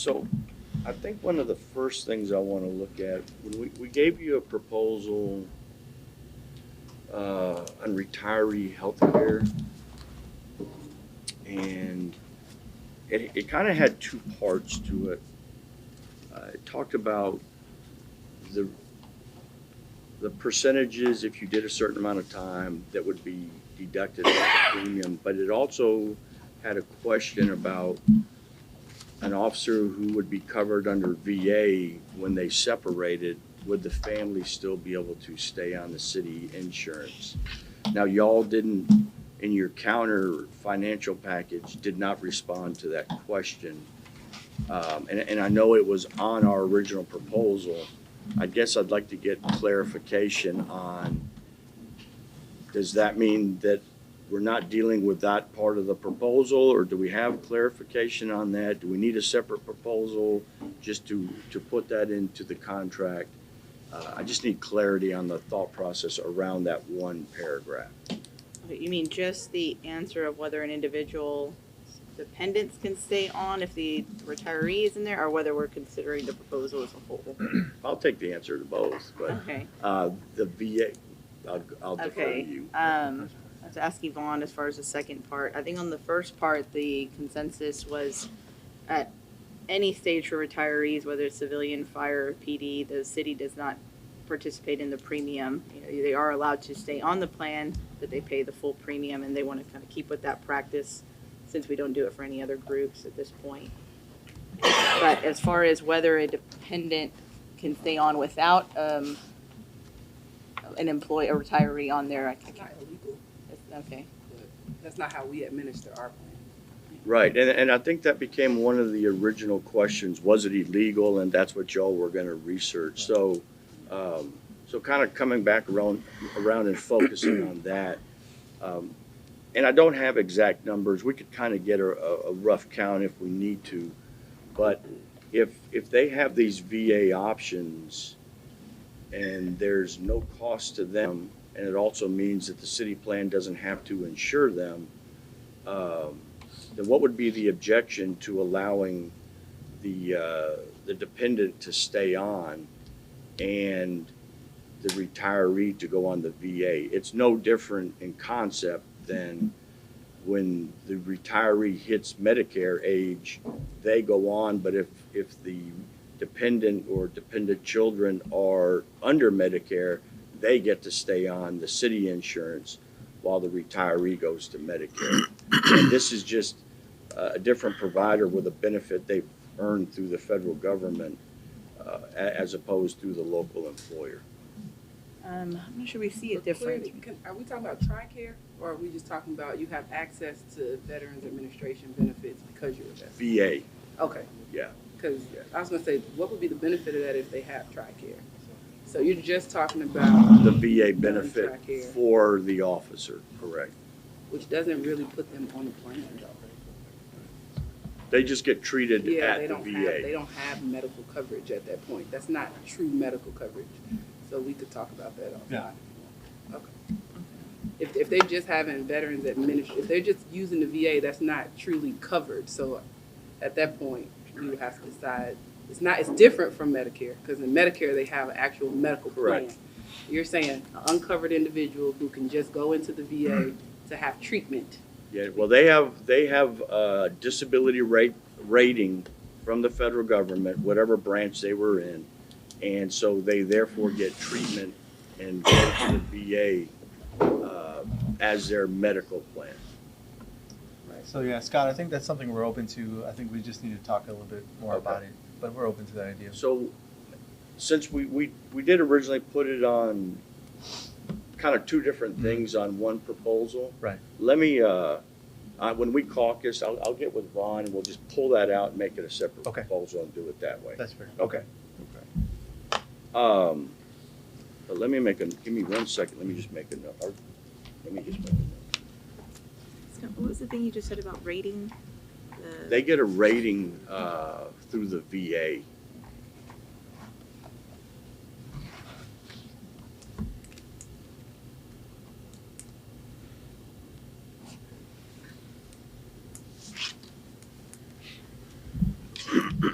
So I think one of the first things I want to look at, when we gave you a proposal on retiree health care, and it kind of had two parts to it. It talked about the the percentages if you did a certain amount of time that would be deducted off the premium, but it also had a question about an officer who would be covered under VA when they separated, would the family still be able to stay on the city insurance? Now, y'all didn't, in your counter financial package, did not respond to that question. And I know it was on our original proposal. I guess I'd like to get clarification on, does that mean that we're not dealing with that part of the proposal, or do we have clarification on that? Do we need a separate proposal just to put that into the contract? I just need clarity on the thought process around that one paragraph. Okay, you mean just the answer of whether an individual dependents can stay on if the retiree is in there, or whether we're considering the proposal as a whole? I'll take the answer to both, but Okay. the VA, I'll defer to Okay. you. I have to ask Yvonne as far as the second part. I think on the first part, the consensus was at any stage for retirees, whether it's civilian, fire, PD, the city does not participate in the premium. You know, they are allowed to stay on the plan, but they pay the full premium, and they want to kind of keep with that practice since we don't do it for any other groups at this point. But as far as whether a dependent can stay on without an employee, a retiree on there, I It's can't. not illegal, Okay. but that's not how we administer our plan. Right, and I think that became one of the original questions, was it illegal, and that's what y'all were gonna research, so, so kind of coming back around and focusing on that. And I don't have exact numbers, we could kind of get a rough count if we need to, but if they have these VA options and there's no cost to them, and it also means that the city plan doesn't have to insure them, then what would be the objection to allowing the dependent to stay on and the retiree to go on the VA? It's no different in concept than when the retiree hits Medicare age, they go on, but if the dependent or dependent children are under Medicare, they get to stay on the city insurance while the retiree goes to Medicare. And this is just a different provider with a benefit they've earned through the federal government as opposed to the local employer. I'm not sure we see it For clarity, different. are we talking about TRICARE, or are we just talking about you have access to Veterans Administration benefits because you're a veteran? VA, Okay, yeah. because I was gonna say, what would be the benefit of that if they have TRICARE? So you're just talking about The VA benefit TRICARE, for the officer, correct. which doesn't really put them on the plan. They just get treated Yeah, at they the don't have, they VA. don't have medical coverage at that point. That's not true medical coverage. So we could talk about that offline. Okay. If they're just having Veterans if they're just using the VA, that's not truly covered. So at that point, we would have to decide, it's different from Medicare, because in Medicare, they have an actual medical plan. Correct. You're saying an uncovered individual who can just go into the VA to have treatment. Yeah, well, they have disability rating from the federal government, whatever branch they were in. And so they therefore get treatment and go to the VA as their medical plan. So yeah, Scott, I think that's something we're open to. I think we just need to talk a little bit more Okay. about it, but we're open to that idea. So since we did originally put it on kind of two different things on one proposal. Right. Let me, when we caucus, I'll get with Ron and we'll just pull that out and make it a separate Okay. proposal and do it that way. That's fair. Okay. But let me give me 1 second, let me just make a note. Let me just make a note. Scott, what was the thing you just said about rating? They get a rating through the VA. Yeah.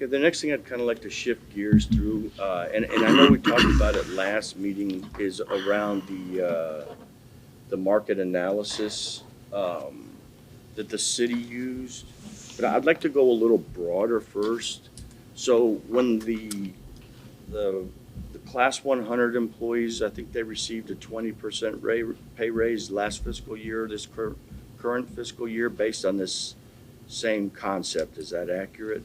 Okay, the next thing I'd kind of like to shift gears through, and I know we talked about it last meeting, is around the market analysis that the city used. But I'd like to go a little broader first. So when the class 100 employees, I think they received a 20% pay raise last fiscal year, this current fiscal year, based on this same concept. Is that accurate?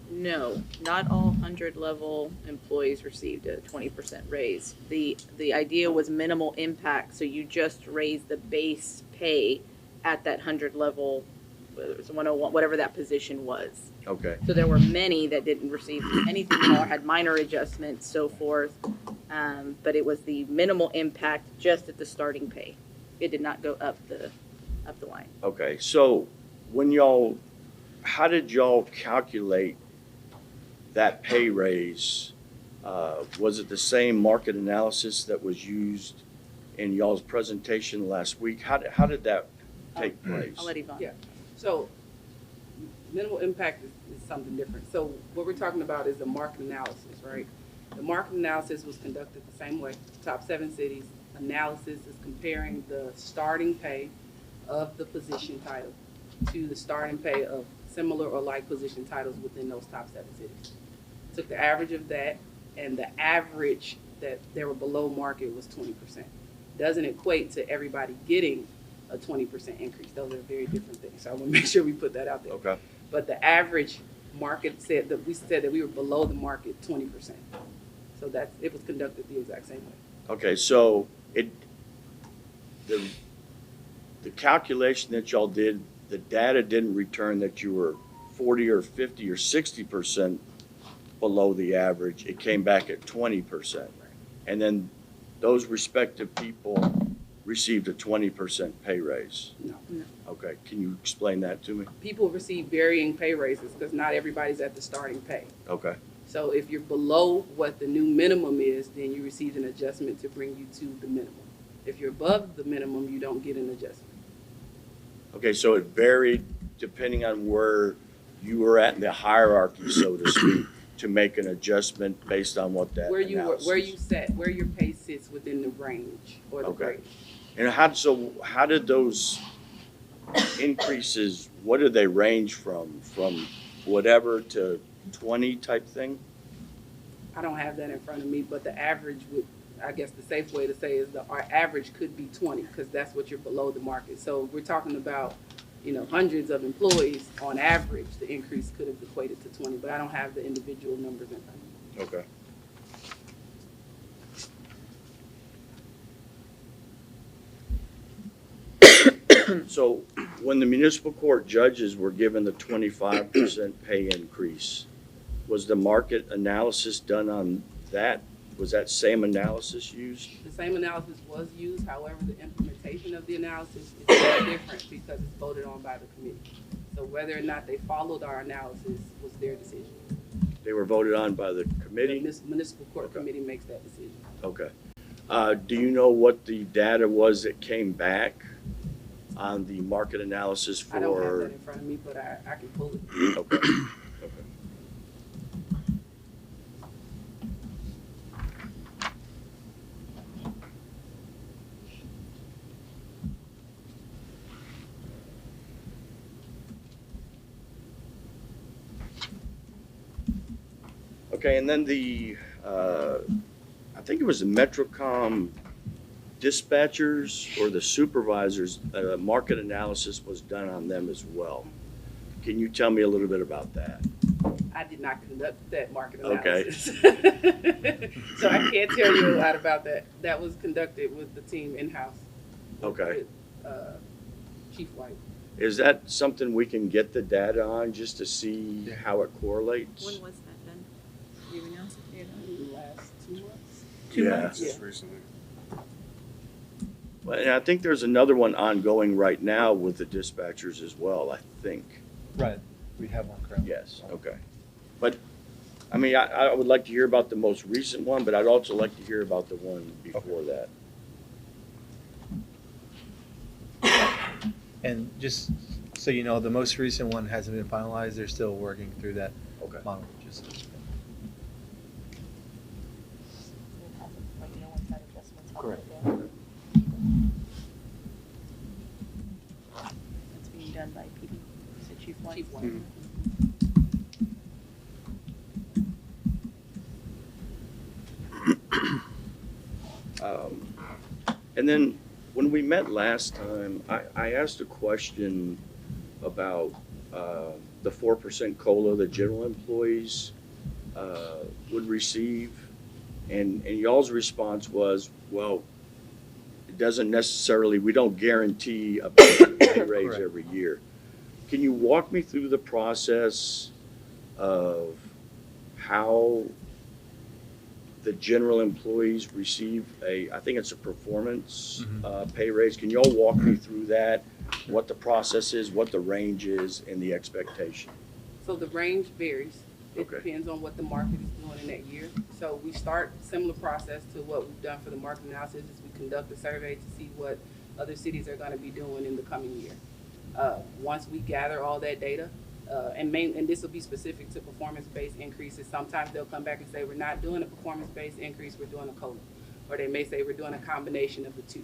No, not all 100-level employees received a 20% raise. The idea was minimal impact, so you just raise the base pay at that 100-level, whether it was 101, whatever that position was. Okay. So there were many that didn't receive anything at all, had minor adjustments, so forth. But it was the minimal impact just at the starting pay. It did not go up the line. Okay, so how did y'all calculate that pay raise? Was it the same market analysis that was used in y'all's presentation last week? How did that take place? I'll let Yvonne. Yeah. So minimal impact is something different. So what we're talking about is the market analysis, right? The market analysis was conducted the same way. Top 7 cities. Analysis is comparing the starting pay of the position title to the starting pay of similar or like position titles within those top 7 cities. Took the average of that, and the average that they were below market was 20%. Doesn't equate to everybody getting a 20% increase. Those are very different things. So I want to make sure we put that out there. Okay. But the average market said that we were below the market 20%. So it was conducted the exact same way. Okay, so the calculation that y'all did, the data didn't return that you were 40 or 50 or 60% below the average. It came back at 20%. And then those respective people received a 20% pay raise. No. Okay, can you explain that to me? People receive varying pay raises because not everybody's at the starting pay. Okay, So if you're below what the new minimum is, then you receive an adjustment to bring you to the minimum. If you're above the minimum, you don't get an adjustment. okay, so it varied depending on where you were at in the hierarchy, so to speak, to make an adjustment based on what that Where analysis. where your pay sits within the range or the Okay. grade. And how did those increases, what did they range from whatever to 20 type thing? I don't have that in front of me, but the average I guess the safe way to say is our average could be 20 because that's what you're below the market. So we're talking about, hundreds of employees on average, the increase could have equated to 20, but I don't have the individual numbers in front of me. Okay. So when the municipal court judges were given the 25% pay increase, was the market analysis done on that? Was that same analysis used? The same analysis was used, however, the implementation of the analysis is very different because it's voted on by the committee. So whether or not they followed our analysis was their decision. They were voted on by the committee? The municipal court Okay. committee makes that decision. Okay. Do you know what the data was that came back on the market analysis for? I don't have that in front of me, but I can pull it. Okay. Okay. Okay, and then I think it was the Metrocom dispatchers or the supervisors, market analysis was done on them as well. Can you tell me a little bit about that? I did not conduct that market Okay. analysis. So I can't tell you a lot about that. That was conducted with the team in-house. Okay. With, Chief White. Is that something we can get the data on just to see Yeah. how it correlates? When was that done? Do you know? Do you know? Last 2 months. 2 Yeah. months? Yeah. Just recently. Well, and I think there's another one ongoing right now with the dispatchers as well, I think. Right, we have one currently. Yes, okay. But, I mean, I would like to hear about the most recent one, but I'd also like to hear about the one before that. And just so you know, the most recent one hasn't been finalized. They're still working through that Okay. model. Just correct. That's being done by PD. You said Chief White? Chief White. Mhm. And then, when we met last time, I asked a question about the 4% COLA that general employees would receive. And y'all's response was, well, it doesn't necessarily, we don't guarantee a pay raise Correct. every year. Can you walk me through the process of how the general employees receive I think it's a performance Mhm. pay raise? Can y'all walk me through that? What the process is, what the range is, and the expectation? So the range varies. It Okay. depends on what the market is doing in that year. So we start similar process to what we've done for the market analysis is we conduct a survey to see what other cities are gonna be doing in the coming year. Once we gather all that data, and this will be specific to performance-based increases. Sometimes they'll come back and say, we're not doing a performance-based increase, we're doing a COLA. Or they may say, we're doing a combination of the two.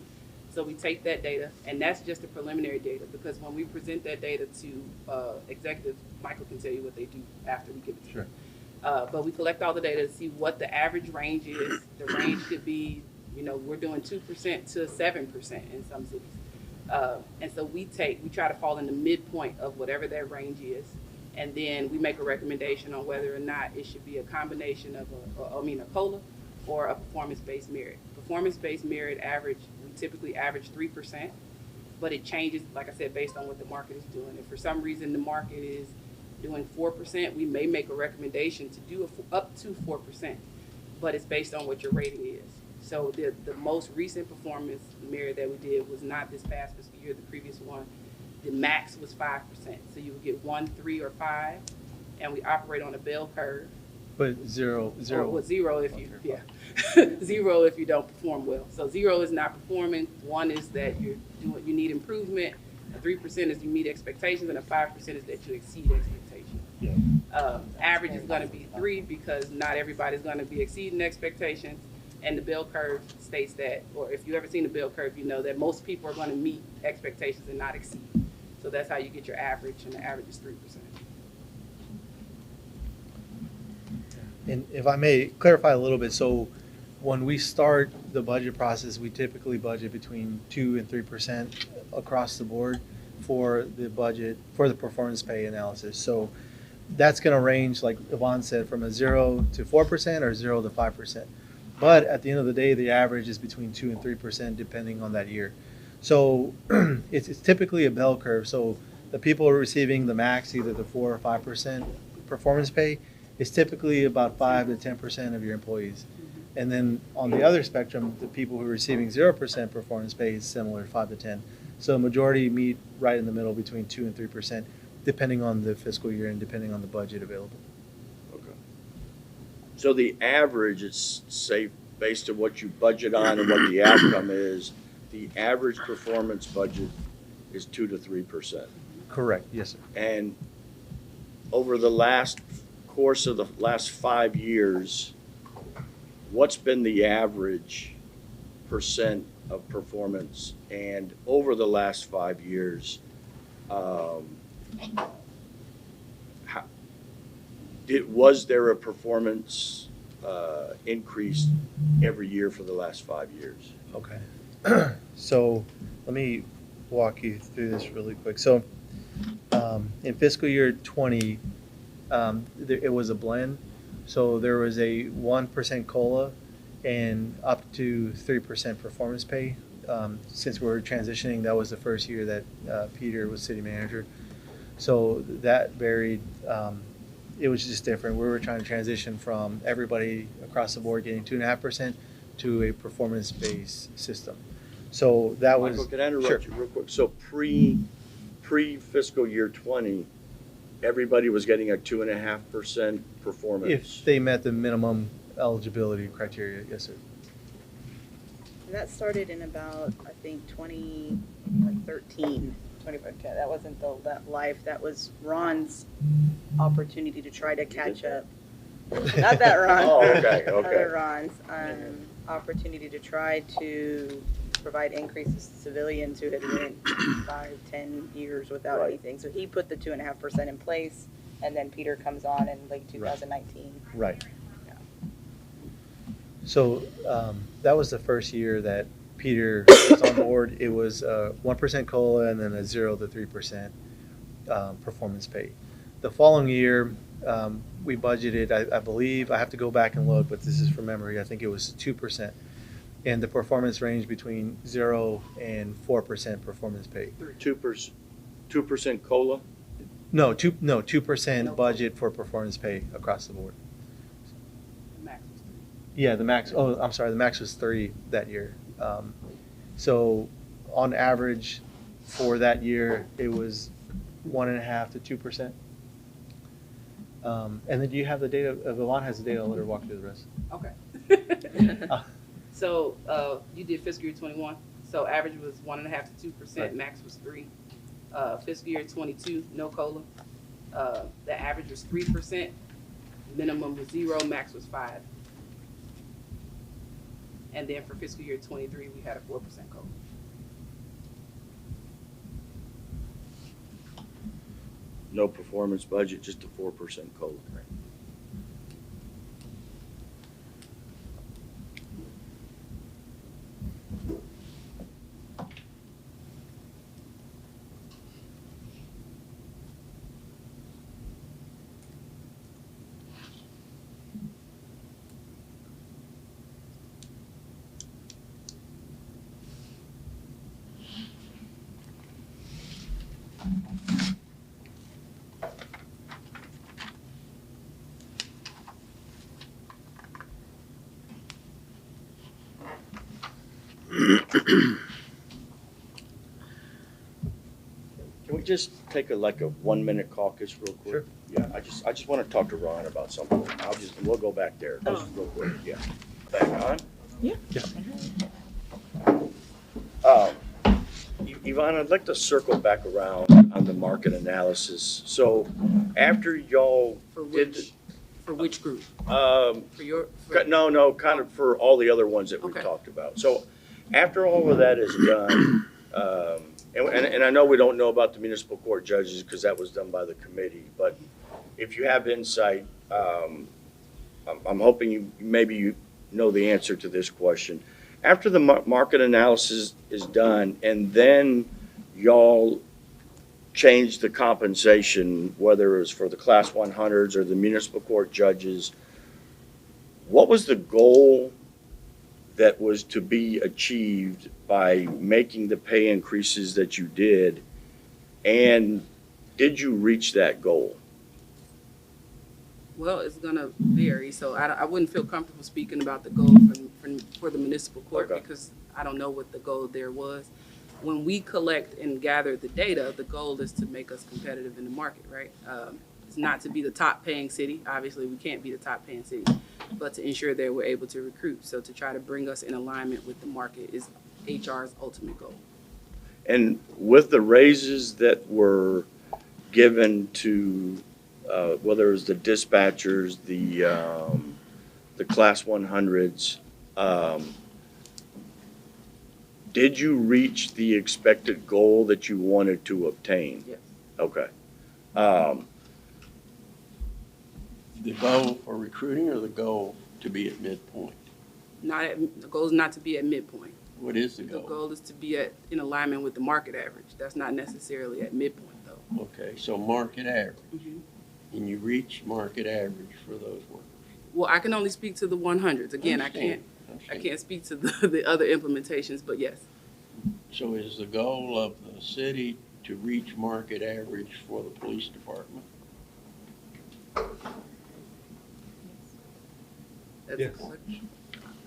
So we take that data, and that's just the preliminary data, because when we present that data to executives, Michael can tell you what they do after we give it to them. Sure. But we collect all the data to see what the average range is. The range could be, we're doing 2% to 7% in some cities. And so we try to fall in the midpoint of whatever that range is. And then we make a recommendation on whether or not it should be a combination of a COLA or a performance-based merit. Performance-based merit average, we typically average 3%, but it changes, like I said, based on what the market is doing. If for some reason the market is doing 4%, we may make a recommendation to do up to 4%, but it's based on what your rating is. So the most recent performance merit that we did was not this past fiscal year, the previous one. The max was 5%. So you would get 1, 3, or 5, and we operate on a bell curve. But zero. Or zero if you, Okay. yeah. 0 if you don't perform well. So 0 is not performing. 1 is that you need improvement. A 3% is you meet expectations, and a 5% is that you exceed expectations. Average is going to be 3 because not everybody's going to be exceeding expectations. And the bell curve states that, or if you've ever seen the bell curve, you know that most people are going to meet expectations and not exceed. So that's how you get your average, and the average is 3%. And if I may clarify a little bit, so when we start the budget process, we typically budget between 2 and 3% across the board for the budget, for the performance pay analysis. So that's going to range, like Yvonne said, from a 0 to 4% or 0 to 5%. But at the end of the day, the average is between 2 and 3% depending on that year. So it's typically a bell curve. So the people receiving the max, either the 4 or 5% performance pay, is typically about 5 to 10% of your employees. And then on the other spectrum, the people who are receiving 0% performance pay is similar, 5 to 10. So majority meet right in the middle between 2 and 3%, depending on the fiscal year and depending on the budget available. Okay. So the average is, say, based on what you budget on and what the outcome is, the average performance budget is 2 to 3%. Correct, yes, sir. And over the course of the last 5 years, what's been the average percent of performance? And over the last 5 years, was there a performance increase every year for the last 5 years? Okay. So let me walk you through this really quick. So in fiscal year 20, it was a blend. So there was a 1% COLA and up to 3% performance pay since we're transitioning, that was the first year that Peter was city manager. So that varied. It was just different. We were trying to transition from everybody across the board getting 2.5% to a performance-based system. So that was. Michael, can I interrupt Sure. you real quick? So pre-fiscal year 20, everybody was getting a 2.5% performance. If they met the minimum eligibility criteria, yes, sir. And that started in about, I think, 2013, 2015. That wasn't that life. That was Ron's opportunity to try to catch up. Not that Ron. Oh, okay, Other okay. Ron's opportunity to try to provide increases to civilians who had went 5-10 years without Right. anything. So he put the 2.5% in place, and then Peter comes on in late 2019. Right. Yeah. So that was the first year that Peter was on board. It was 1% COLA and then a 0 to 3% performance pay. The following year, we budgeted, I believe, I have to go back and look, but this is from memory, I think it was 2%. And the performance range between 0 and 4% performance pay. 2% COLA? No, 2% No. budget for performance pay across the board. Max was 3. Yeah, the max, oh, I'm sorry, the max was 3 that year. So on average for that year, it was 1.5 to 2%. And then do you have the data, Yvonne has the data, I'll let her walk through the rest. Okay. Uh, So, you did fiscal year 21, so average was 1.5 to 2%, Right. max was 3. Fiscal year 22, no COLA, the average was 3%, minimum was 0, max was 5. And then for fiscal year 23, we had a 4% COLA. No performance budget, just a 4% COLA. Can we just take a 1-minute caucus real quick? Sure. Yeah, I just want to talk to Ron about something. We'll go back there, just real quick, yeah. Back on? Yeah. Yvonne, I'd like to circle back around on the market analysis. So after y'all For did, which group? for kind of for all the other ones that we've Okay. talked about. So after all of that is done, and I know we don't know about the municipal court judges because that was done by the committee, but if you have insight, I'm hoping maybe you know the answer to this question. After the market analysis is done and then y'all change the compensation, whether it was for the Class 100s or the municipal court judges, what was the goal that was to be achieved by making the pay increases that you did? And did you reach that goal? Well, it's gonna vary, so I wouldn't feel comfortable speaking about the goal for the municipal court Okay. because I don't know what the goal there was. When we collect and gather the data, the goal is to make us competitive in the market, right? It's not to be the top paying city. Obviously, we can't be the top paying city, but to ensure that we're able to recruit. So to try to bring us in alignment with the market is HR's ultimate goal. And with the raises that were given to, whether it was the dispatchers, the Class 100s, did you reach the expected goal that you wanted to obtain? Yes. Okay. The goal for recruiting or the goal to be at midpoint? The goal is not to be at midpoint. What is the The goal? goal is to be in alignment with the market average. That's not necessarily at midpoint, though. Okay, so market average, Mhm. and you reach market average for those workers. Well, I can only speak to the 100s. Again, I Understand. can't speak to the other implementations, but yes. So is the goal of the city to reach market average for the police department? That's Yes.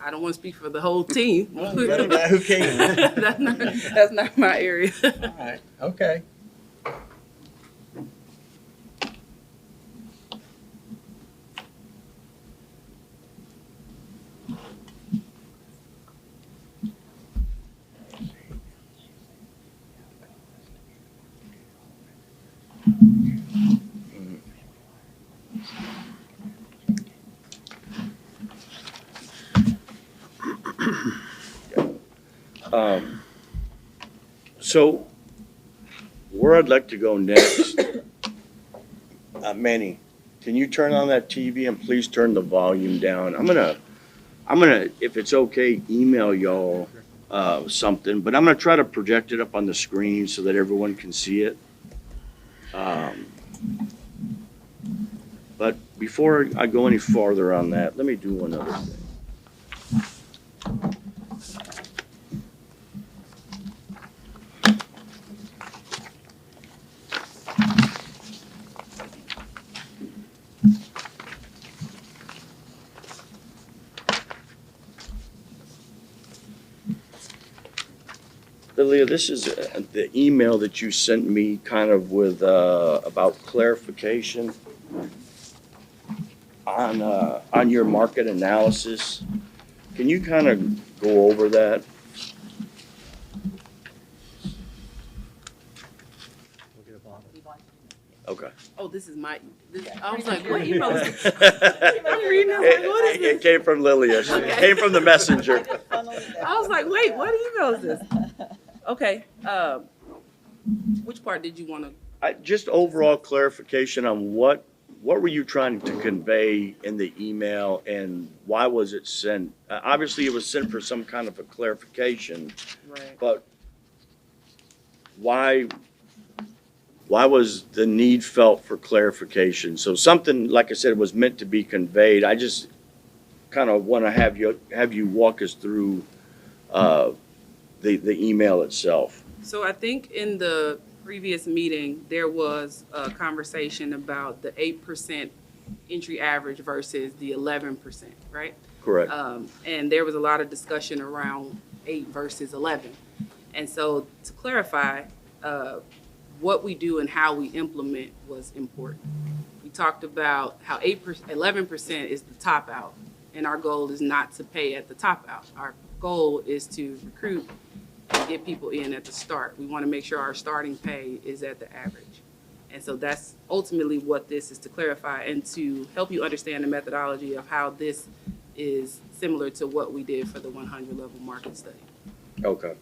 I don't want to speak for the whole team. Who can? That's not my area. All right, okay. So where I'd like to go next, Manny, can you turn on that TV and please turn the volume down? I'm gonna, if it's okay, email y'all something, but I'm gonna try to project it up on the screen so that everyone can see it. But before I go any farther on that, let me do one other thing. Lilia, this is the email that you sent me kind of with, about clarification on your market analysis. Can you kind of go over that? Look at the bottom. Okay. Oh, this is my. I was like, what email is this? I'm reading this. Like, what is It this? came from Lilia. It came from the messenger. I was like, wait, what email is this? Okay. Which part did you want to? Just overall clarification on what were you trying to convey in the email and why was it sent? Obviously, it was sent for some kind of a clarification, Right. but why was the need felt for clarification? So something, like I said, was meant to be conveyed. I just kind of want to have you walk us through the email itself. So I think in the previous meeting, there was a conversation about the 8% entry average versus the 11%, right? Correct. And there was a lot of discussion around 8 versus 11. And so to clarify, what we do and how we implement was important. We talked about how 11% is the top out, and our goal is not to pay at the top out. Our goal is to recruit and get people in at the start. We want to make sure our starting pay is at the average. And so that's ultimately what this is to clarify and to help you understand the methodology of how this is similar to what we did for the 100 level market study. Okay.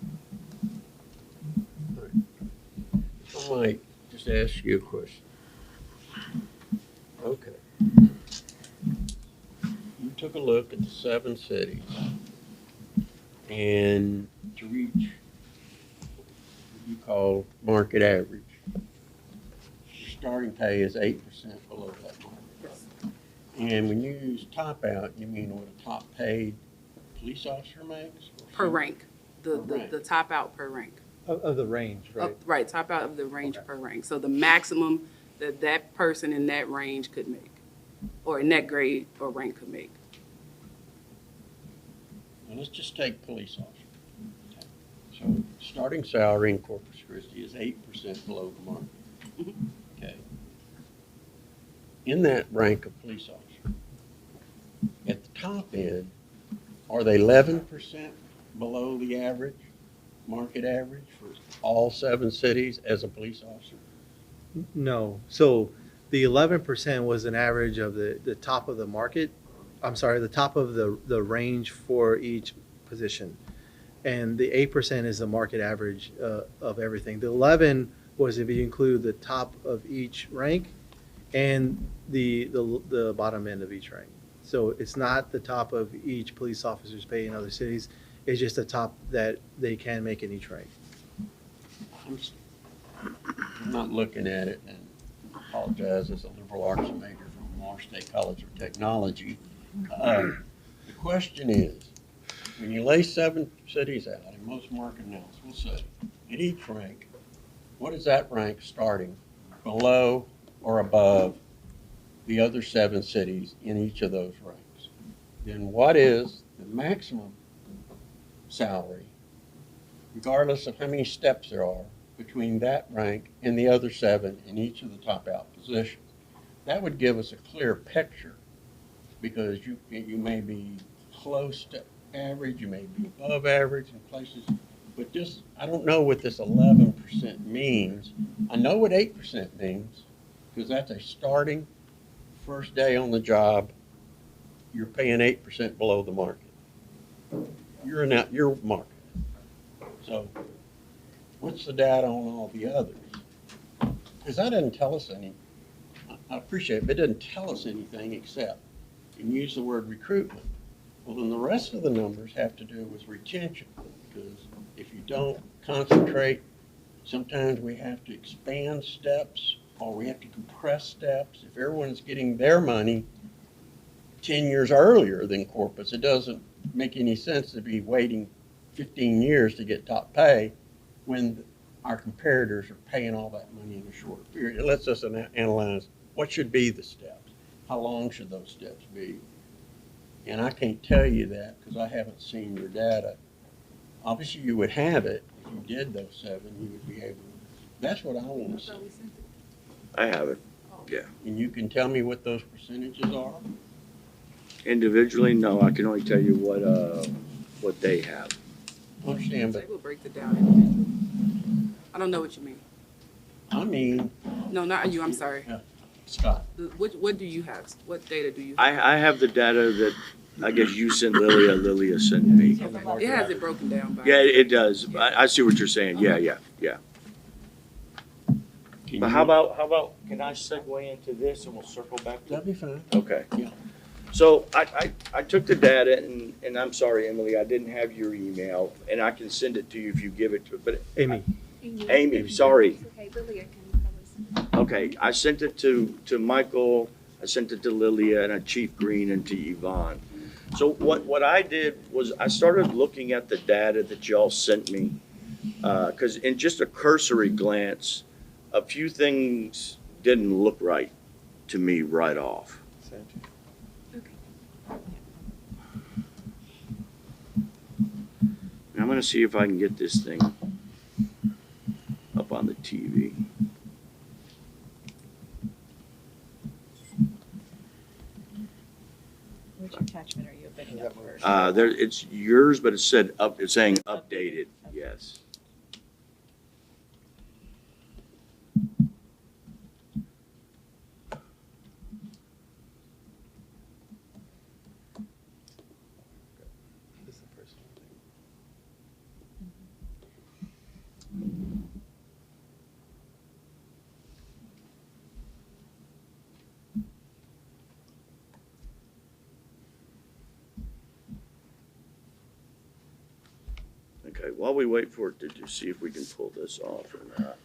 I might just ask you a question. Okay. You took a look at the 7 cities, and to reach what you call market average, your starting pay is 8% below that market. Yes. And when you use top out, you mean what a top paid police officer makes? Per rank, Per rank. the top out per rank. Of the range, right? Right, top out of the range Okay. per rank. So the maximum that that person in that range could make, or in that grade or rank could make. Now, let's just take police officer. So starting salary in Corpus Christi is 8% below the market. Mhm. Okay. In that rank of police officer, at the top end, are they 11% below the average, market average for all 7 cities as a police officer? No. So the 11% was an average of the top of the market. I'm sorry, the top of the range for each position. And the 8% is the market average of everything. The 11 was if you include the top of each rank and the bottom end of each rank. So it's not the top of each police officer's pay in other cities. It's just the top that they can make in each rank. I'm not looking at it, and I apologize as a liberal arts major from Moore State College of Technology. The question is, when you lay 7 cities out, I the most market analysis, we'll say, at each rank, what is that rank starting below or above the other 7 cities in each of those ranks? Then what is the maximum salary, regardless of how many steps there are, between that rank and the other 7 in each of the top out positions? That would give us a clear picture, because you may be close to average, you may be above average in places, but just, I don't know what this 11% means. I know what 8% means, because that's a starting first day on the job, you're paying 8% below the market. You're in that, your market. So what's the data on all the others? Because that doesn't tell us any, I appreciate it, but it doesn't tell us anything except, and use the word recruitment. Well, then the rest of the numbers have to do with retention, because if you don't concentrate, sometimes we have to expand steps or we have to compress steps. If everyone's getting their money 10 years earlier than Corpus, it doesn't make any sense to be waiting 15 years to get top pay when our comparators are paying all that money in a short period. It lets us analyze what should be the steps. How long should those steps be? And I can't tell you that because I haven't seen your data. Obviously, you would have it. If you did those 7, you would be able to. That's what I want to see. I have it, yeah. And you can tell me what those percentages are? Individually, no, I can only tell you what they have. I understand, They but will break it down individually. I don't know what you mean. I mean, No, not you, I'm sorry. Scott, What do you have? What data do you have? I have the data that I guess you sent Lilia sent me. It has it broken down by. Yeah, it does. I see what you're saying. Yeah. can But you- how about, can I segue into this and we'll circle back to That'd be fine. Okay. Yeah. So I took the data and I'm sorry, Emily, I didn't have your email and I can send it to you if you give it to, but Amy. Amy, sorry. It's okay, Lilia can probably send it. Okay, I sent it to Michael, I sent it to Lilia and to Chief Green and to Yvonne. So what I did was I started looking at the data that y'all sent me, because in just a cursory glance, a few things didn't look right to me right off. And I'm gonna see if I can get this thing up on the TV. Which attachment are you opening up first? There, it's yours, but it said up, it's saying updated, yes. This is the first one. Okay, while we wait for it to see if we can pull this off or not.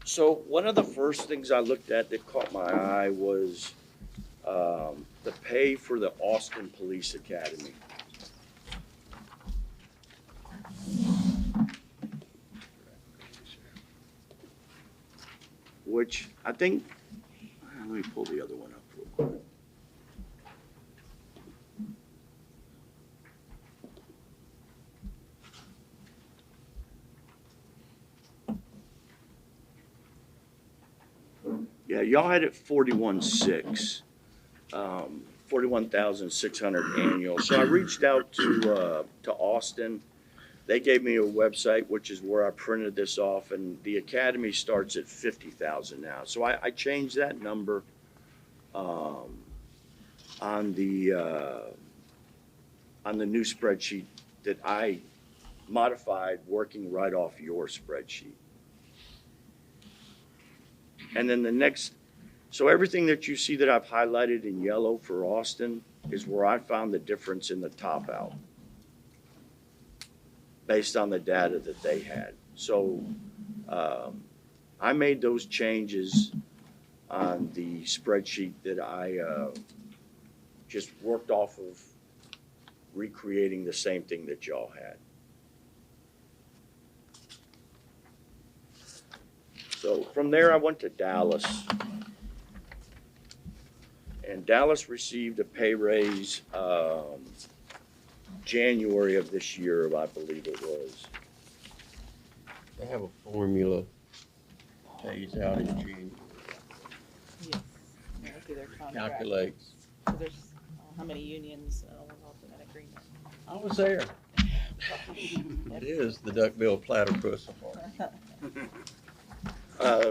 So one of the first things I looked at that caught my eye was the pay for the Austin Police Academy. Which I think, let me pull the other one up real quick. Yeah, y'all had it 41.6, 41,600 annual. So I reached out to Austin. They gave me a website, which is where I printed this off, and the academy starts at 50,000 now. So I changed that number on the new spreadsheet that I modified working right off your spreadsheet. And then the next, so everything that you see that I've highlighted in yellow for Austin, is where I found the difference in the top out based on the data that they had. So I made those changes on the spreadsheet that I just worked off of recreating the same thing that y'all had. So from there, I went to Dallas. And Dallas received a pay raise January of this year, I believe it was. They have a formula pays out in January, Yes. Yeah, through their contract. calculates. So there's how many unions involved in that agreement? I was there. It is the duckbill platypus.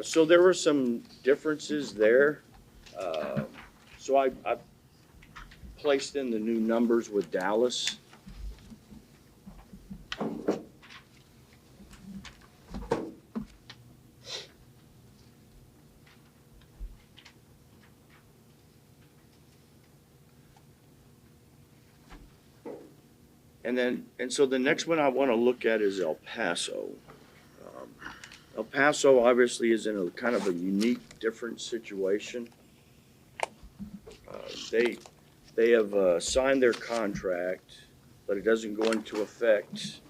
So there were some differences there. So I placed in the new numbers with Dallas. And so the next one I want to look at is El Paso. El Paso obviously is in a kind of a unique, different situation. They have signed their contract, but it doesn't go into effect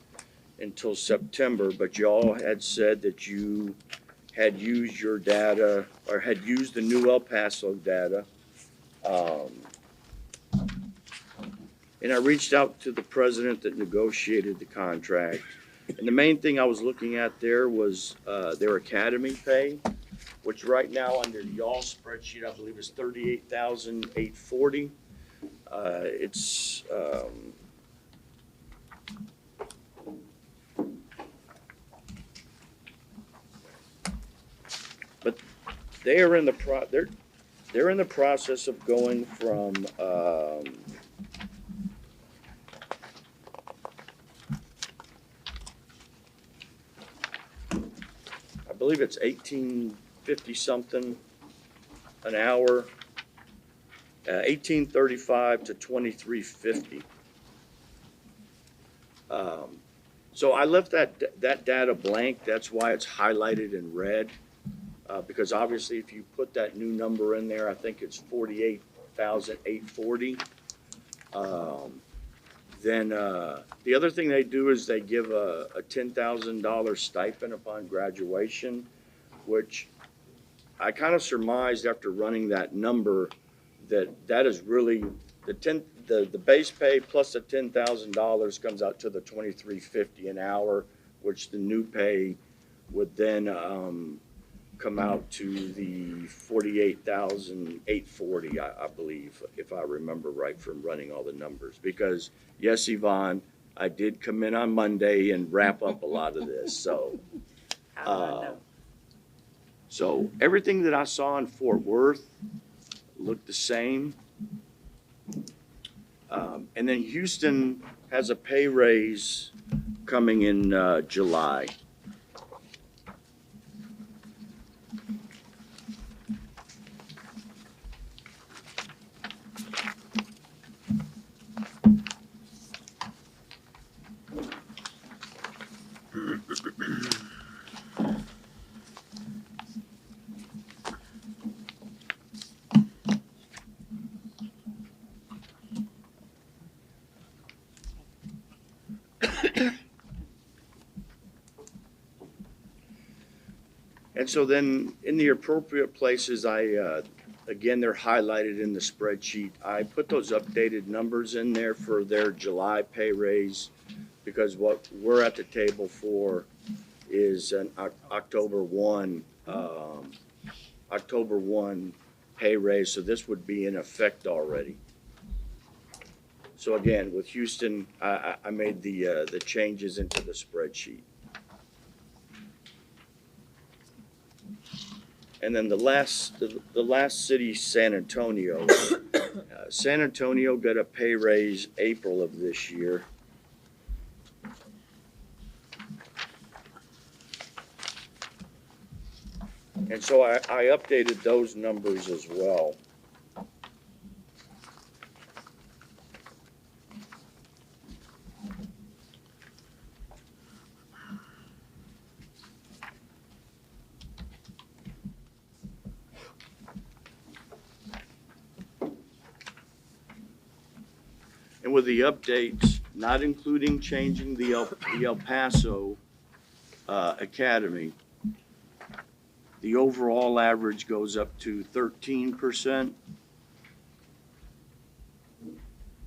until September. But y'all had said that you had used your data or had used the new El Paso data. And I reached out to the president that negotiated the contract. And the main thing I was looking at there was their academy pay, which right now under y'all's spreadsheet, I believe is $38,840. It's but they are in the they're in the process of going from I believe it's 1850 something an hour, 1835 to 2350. So I left that data blank. That's why it's highlighted in red. Because obviously, if you put that new number in there, I think it's 48,840. Then the other thing they do is they give a $10,000 stipend upon graduation, which I kind of surmised after running that number that is really the base pay plus the $10,000 comes out to the $23.50 an hour, which the new pay would then come out to the $48,840, I believe, if I remember right from running all the numbers. Because yes, Yvonne, I did come in on Monday and wrap up a lot of this. So, so everything that I saw in Fort Worth looked the same. And then Houston has a pay raise coming in July. And so then in the appropriate places, again, they're highlighted in the spreadsheet. I put those updated numbers in there for their July pay raise because what we're at the table for is an October 1 pay raise. So this would be in effect already. So again, with Houston, I made the changes into the spreadsheet. And then the last city, San Antonio. San Antonio got a pay raise April of this year. And so I updated those numbers as well. with the updates, not including changing the El Paso Academy, the overall average goes up to 13%,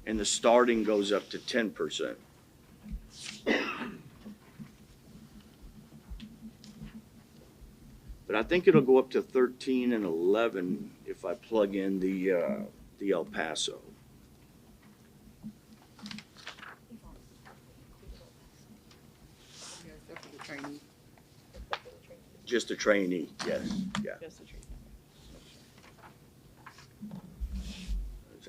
and the starting goes up to 10%. But I think it'll go up to 13 and 11 if I plug in the El Paso. Yeah, except for the training. Just a trainee, yes, yeah. Just a treatment.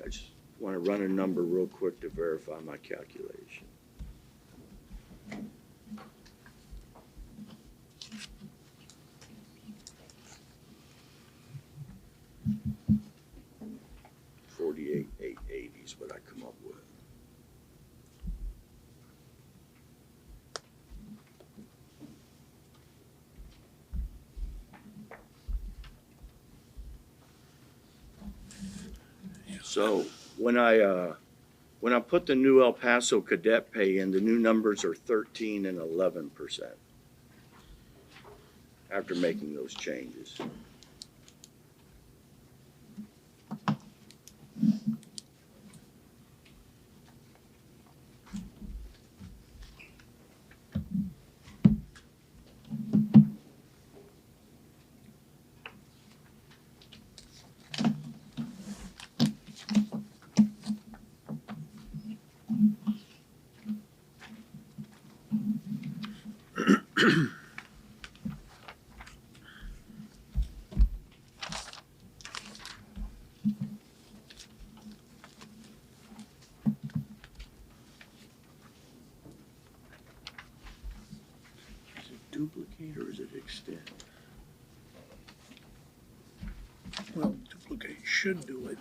I just want to run a number real quick to verify my calculation. $48,880 is what I come up with. So when I put the new El Paso cadet pay in, the new numbers are 13 and 11% after making those changes. Is it duplicate or is it extend? Well, duplicate should do it.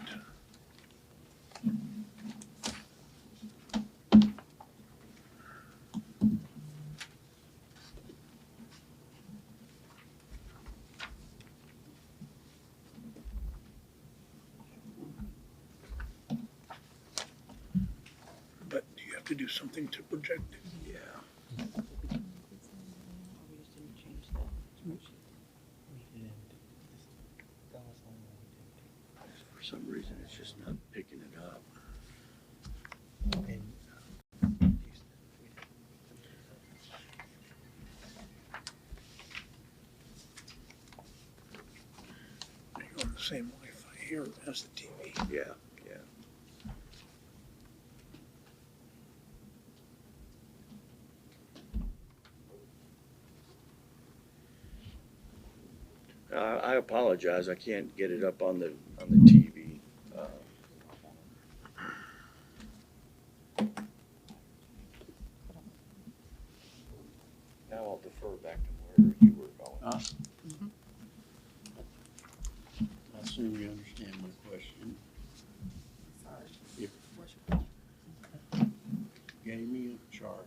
But you have to do something to project it. Yeah. We just didn't change that spreadsheet. For some reason, it's just not picking it up. You're on the same Wi-Fi here as the TV. Yeah, yeah. I apologize. I can't get it up on the TV. Now I'll defer back to where you were going. I assume you understand my question. Sorry. If What's your question? you gave me a chart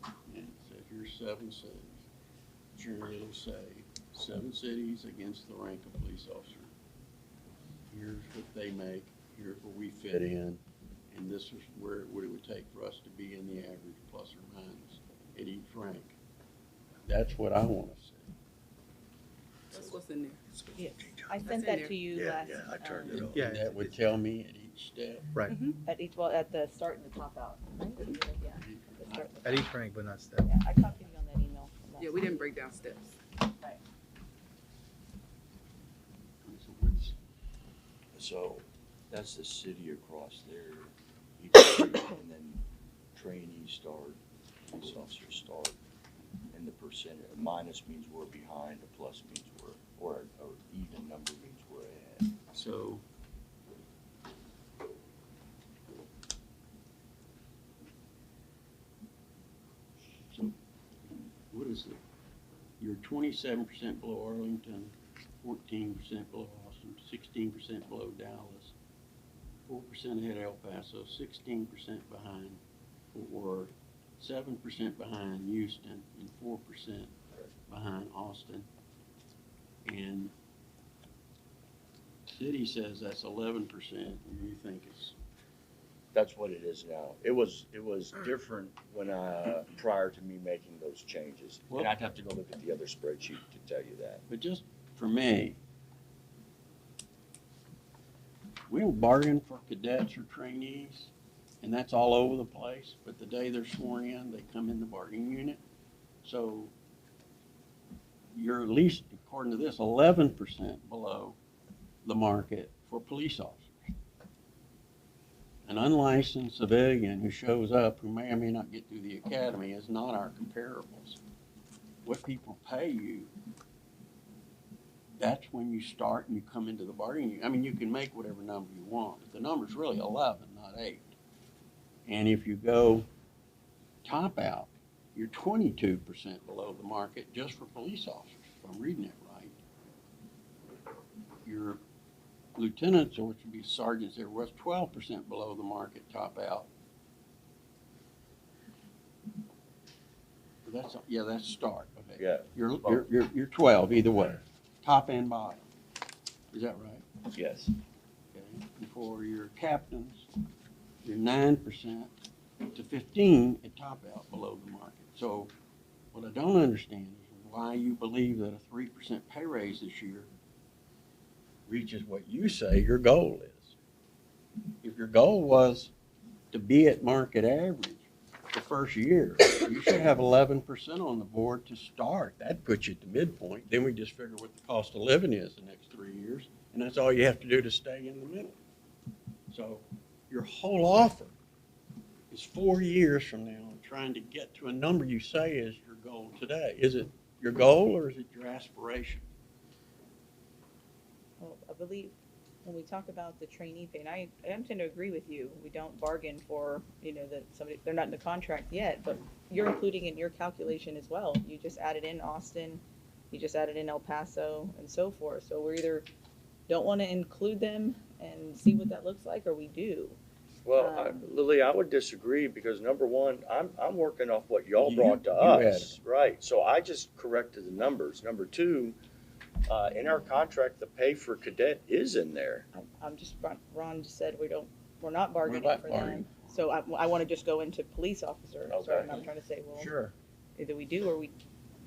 and it said here's 7 cities, sure it'll say 7 cities against the rank of police officer. Here's what they make, here's where we fit in, and this is what it would take for us to be in the average plus or minus at each rank. That's what I want to see. That's what's in there. Yeah. I That's sent in that there. to you Yeah, last. yeah, I turned it off. Yeah, And that would tell me at each step. right, At each, well, at the start and the top out. Right? Yeah. The start and the at top. each rank, but not step. Yeah, I copied you on that email. from last Yeah, we didn't week. break down steps. Right. So what's, So that's the city across there, each street, and then trainees start, police officers start, and the percentage, a minus means we're behind, a plus means or even number means we're ahead. so what is it? You're 27% below Arlington, 14% below Austin, 16% below Dallas, 4% ahead of El Paso, 16% behind Fort Worth, 7% behind Houston, and 4% behind Austin. And city says that's 11%, and you think it's That's what it is now. It was different when, prior to me making those changes. Well- And I'd have to go look at the other spreadsheet to tell you that. But just for me, we don't bargain for cadets or trainees, and that's all over the place. But the day they're sworn in, they come in the bargaining unit. So you're at least, according to this, 11% below the market for police officers. An unlicensed civilian who shows up, who may or may not get through the academy, is not our comparables. What people pay you, that's when you start and you come into the bargaining. I mean, you can make whatever number you want, but the number's really 11, not 8. And if you go top out, you're 22% below the market just for police officers, if I'm reading it right. Your lieutenants, or which would be sergeants, there was 12% below the market top out. That's start. Okay. Yeah. You're 12 either way, top and bottom. Is that right? Yes. Okay. And for your captains, you're 9% to 15 at top out below the market. So what I don't understand is why you believe that a 3% pay raise this year reaches what you say your goal is. If your goal was to be at market average the first year, you should have 11% on the board to start. That puts you at the midpoint. Then we just figure what the cost of living is the next 3 years, and that's all you have to do to stay in the middle. So your whole offer is 4 years from now trying to get to a number you say is your goal today. Is it your goal or is it your aspiration? Well, I believe when we talk about the trainee pay, and I tend to agree with you, we don't bargain for, that somebody, they're not in the contract yet, but you're including in your calculation as well. You just added in Austin, you just added in El Paso, and so forth. So we either don't want to include them and see what that looks like, or we do. Well, Lily, I would disagree because number one, I'm working off what y'all You- brought to you us, right? So I just corrected the numbers. Number two, in our contract, the pay for cadet is in there. I'm just, Ron just said we're not bargaining not for bargaining. them. So I want to just go into police officer. So Okay. I'm trying to say, well, Sure. either we do or we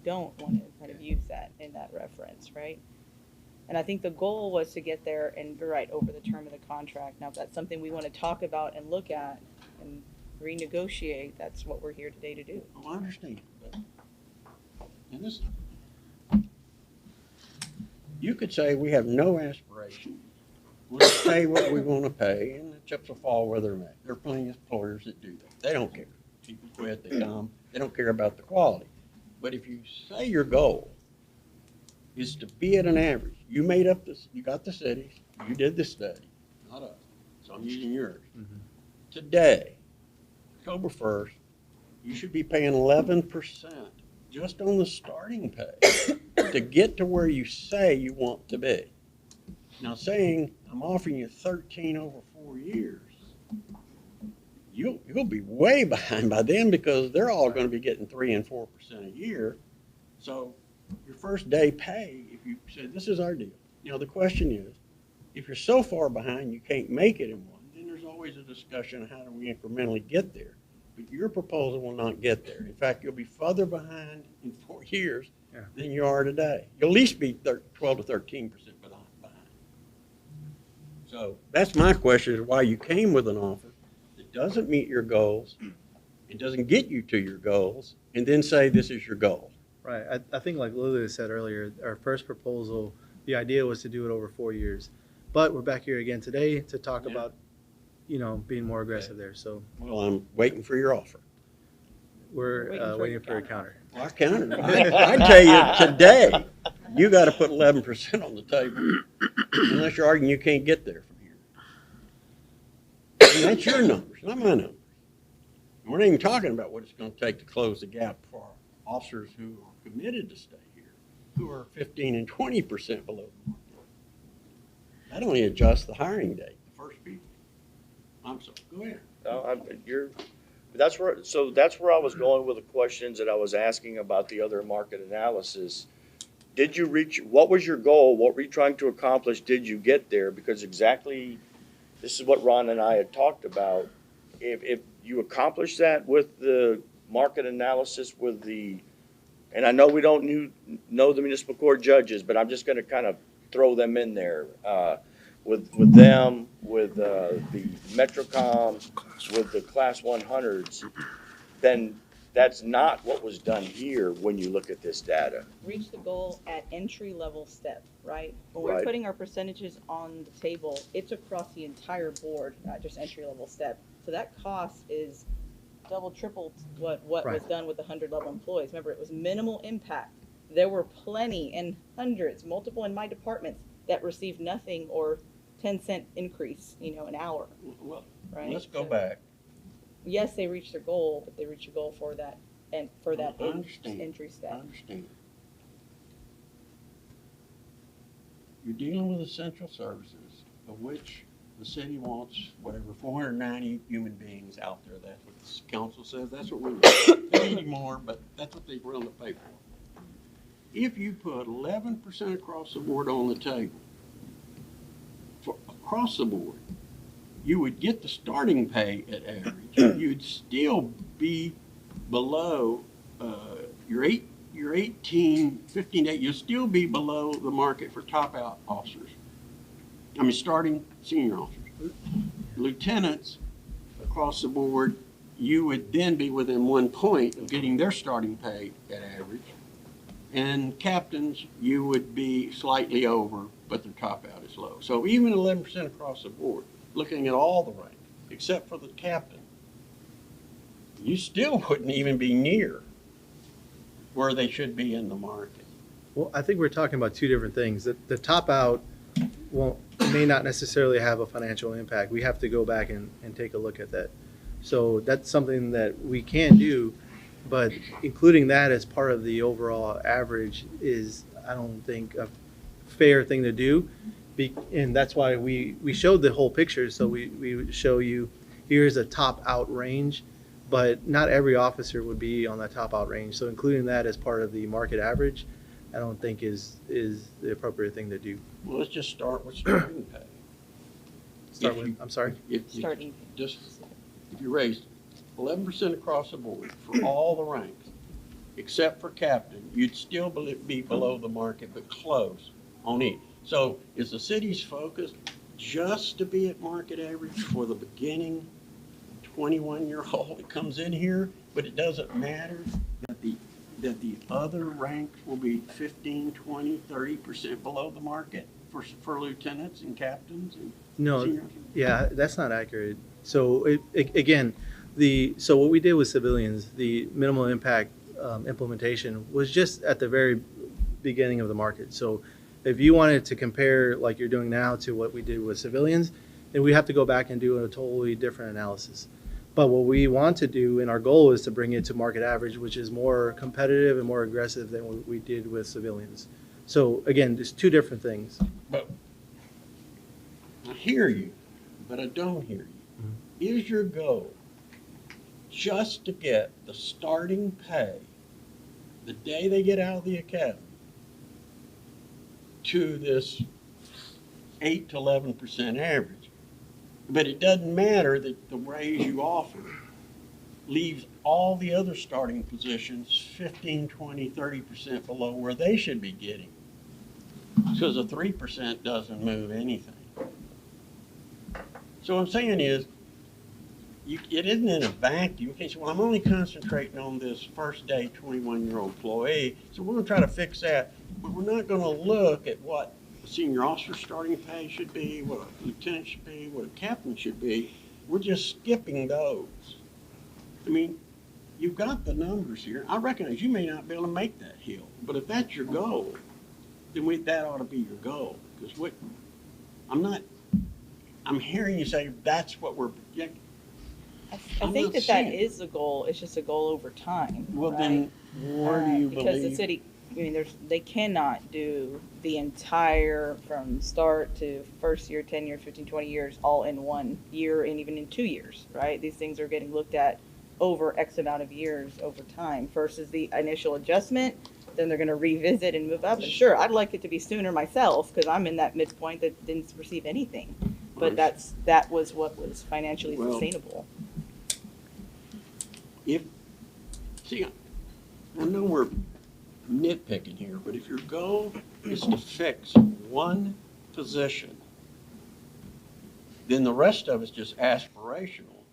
don't want to kind of use that in that reference, right? And I think the goal was to get there and you're right over the term of the contract. Now, if that's something we want to talk about and look at and renegotiate, that's what we're here today to do. Oh, I understand. But, and this, you could say we have no aspiration. We'll pay what we want to pay, and the chips will fall where they're made. There are plenty of employers that do that. They don't care. People quit, they come. They don't care about the quality. But if you say your goal is to be at an average, you made up this, you got the cities, you did the study, not us. So I'm using yours. Mhm. Today, October 1st, you should be paying 11% just on the starting pay to get to where you say you want to be. Now saying I'm offering you 13 over 4 years, you'll be way behind by then because they're all going to be getting 3 and 4% a year. So your first day pay, if you say this is our deal. Now the question is, if you're so far behind you can't make it in one, then there's always a discussion of how do we incrementally get there. But your proposal will not get there. In fact, you'll be further behind in 4 years than you are today. You'll at least be 12 to 13% behind. So that's my question, is why you came with an offer that doesn't meet your goals, it doesn't get you to your goals, and then say this is your goal. Right. I think like Lily said earlier, our first proposal, the idea was to do it over 4 years. But we're back here again today to talk about, being more aggressive there. So Well, I'm waiting for your offer. we're waiting for a counter. Well, I counter. I tell you, today, you got to put 11% on the table, unless you're arguing you can't get there from here. And that's your numbers, not my numbers. And we're not even talking about what it's going to take to close the gap for our officers who are committed to stay here, who are 15 and 20% below the market. That only adjusts the hiring date, the first people. I'm sorry, go ahead. That's where I was going with the questions that I was asking about the other market analysis. Did you reach, what was your goal? What were you trying to accomplish? Did you get there? Because exactly, this is what Ron and I had talked about. if you accomplish that with the market analysis, with the, and I know we don't know the municipal court judges, but I'm just gonna kind of throw them in there, with them, with, the Metrocom, with the Class 100s, then that's not what was done here when you look at this data. Reach the goal at entry-level step, right? When we're Right. putting our percentages on the table, it's across the entire board, not just entry-level step. So that cost is double, triple what was Right. done with the 100-level employees. Remember, it was minimal impact. There were plenty and hundreds, multiple in my departments, that received nothing or 10-cent increase, an hour, Well, right? let's go So, back. yes, they reached their goal, but they reached a goal for that, and for that I understand. entry I step. understand. You're dealing with essential services, of which the city wants, whatever, 490 human beings out there. That's what the council says. That's what we need. They need more, but that's what they run the pay for. If you put 11% across the board on the table, across the board, you would get the starting pay at average. You'd still be below your 15 to 8. You'll still be below the market for top out officers. I mean, starting senior officers. Lieutenants across the board, you would then be within 1 point of getting their starting pay at average. And captains, you would be slightly over, but their top out is low. So even 11% across the board, looking at all the ranks, except for the captain, you still wouldn't even be near where they should be in the market. Well, I think we're talking about two different things. The top out may not necessarily have a financial impact. We have to go back and take a look at that. So that's something that we can do, but including that as part of the overall average is, I don't think, a fair thing to do. And that's why we showed the whole picture. So we would show you, here's a top out range, but not every officer would be on that top out range. So including that as part of the market average, I don't think is the appropriate thing to do. Well, let's just start with starting pay. Start If with, you- I'm sorry? If you Starting. just, if you raised 11% across the board for all the ranks, except for captain, you'd still be below the market, but close on each. So is the city's focus just to be at market average for the beginning 21-year-old that comes in here, but it doesn't matter that the other ranks will be 15, 20, 30% below the market for lieutenants and captains and No, seniors? yeah, that's not accurate. So again, so what we did with civilians, the minimal impact implementation was just at the very beginning of the market. So if you wanted to compare like you're doing now to what we did with civilians, then we have to go back and do a totally different analysis. But what we want to do, and our goal is to bring it to market average, which is more competitive and more aggressive than what we did with civilians. So again, just two different things. But I hear you, but I don't hear you. Is your goal just to get the starting pay the day they get out of the academy to this 8 to 11% average? But it doesn't matter that the raise you offer leaves all the other starting positions 15, 20, 30% below where they should be getting. Because the 3% doesn't move anything. So what I'm saying is, it isn't in a vacuum. You can't say, well, I'm only concentrating on this first day 21-year-old employee, so we're going to try to fix that. But we're not going to look at what a senior officer starting pay should be, what a lieutenant should be, what a captain should be. We're just skipping those. I mean, you've got the numbers here. I recognize you may not be able to make that hill, but if that's your goal, then that ought to be your goal. Because I'm hearing you say that's what we're projecting. I I'm think not that saying- is the goal. It's just a goal over time. Well, right? then where do you Because the believe? city, they cannot do the entire from start to first year, 10 years, 15, 20 years, all in 1 year and even in 2 years, right? These things are getting looked at over X amount of years over time versus the initial adjustment. Then they're going to revisit and move up. And sure, I'd like it to be sooner myself because I'm in that midpoint that didn't receive anything. But that was what was financially Well, sustainable. See, I know we're nitpicking here, but if your goal is to fix one position, then the rest of it's just aspirational,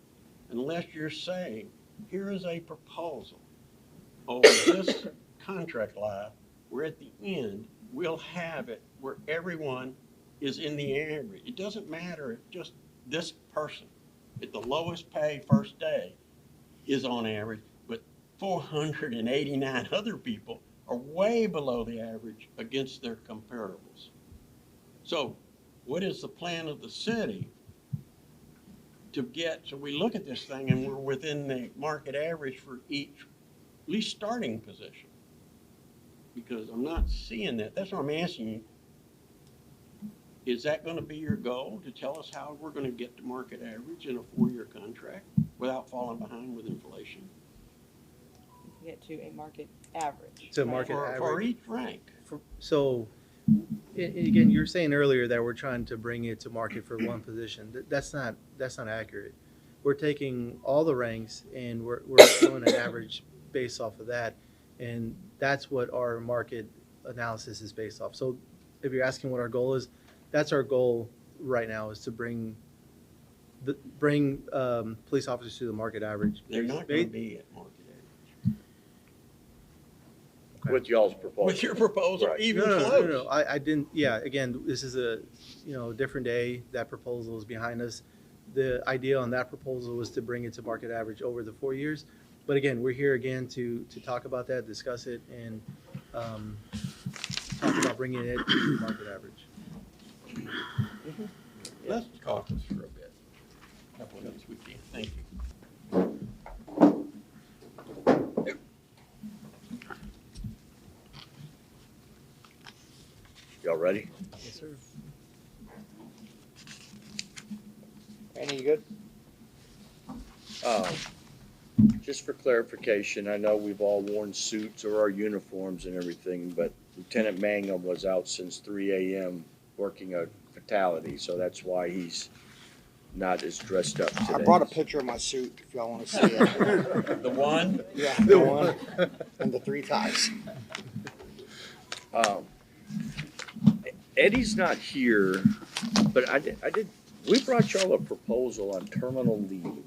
unless you're saying, here is a proposal over this contract life, where at the end, we'll have it where everyone is in the average. It doesn't matter if just this person at the lowest paid first day is on average, but 489 other people are way below the average against their comparables. So what is the plan of the city to get, so we look at this thing and we're within the market average for each, at least starting position? Because I'm not seeing that. That's what I'm asking you. Is that going to be your goal, to tell us how we're going to get to market average in a 4-year contract without falling behind with inflation? Get to a market average. To market For average. each rank. So, again, you were saying earlier that we're trying to bring it to market for one position. That's not accurate. We're taking all the ranks and we're doing an average based off of that, and that's what our market analysis is based off. So, if you're asking what our goal is, that's our goal right now, is to bring police officers to the market average. They're not going to be at market average. With y'all's proposal. With your proposal, Right. even No, close. I didn't. Yeah, again, this is a different day. That proposal is behind us. The idea on that proposal was to bring it to market average over the 4 years. But again, we're here again to talk about that, discuss it, and talk about bringing it to market average. Let's caucus for a bit. A couple of minutes we can. Thank you. Y'all ready? Yes, sir. Annie, you good? Just for clarification, I know we've all worn suits or our uniforms and everything, but Lieutenant Mangum was out since 3 a.m. working a fatality, so that's why he's not as dressed up today. I brought a picture of my suit if y'all want to see it. The one? Yeah, the one and the 3 ties. Eddie's not here, but we brought y'all a proposal on terminal leave.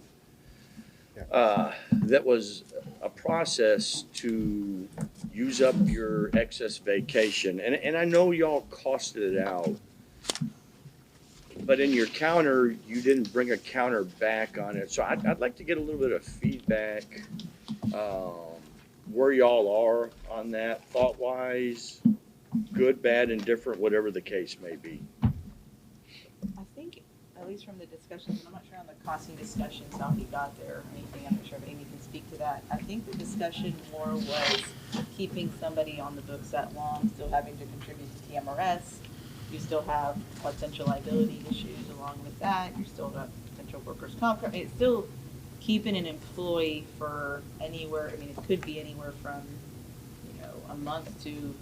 That was a process to use up your excess vacation. And I know y'all costed it out, but in your counter, you didn't bring a counter back on it. So I'd like to get a little bit of feedback, where y'all are on that, thought-wise, good, bad, indifferent, whatever the case may be. I think, at least from the discussions, and I'm not sure on the costing discussions how he got there or anything, I'm not sure if Amy can speak to that. I think the discussion more was keeping somebody on the books that long, still having to contribute to TMRS. You still have potential liability issues along with that. You still got potential workers' comp. I mean, it's still keeping an employee for anywhere, I mean, it could be anywhere from, a month to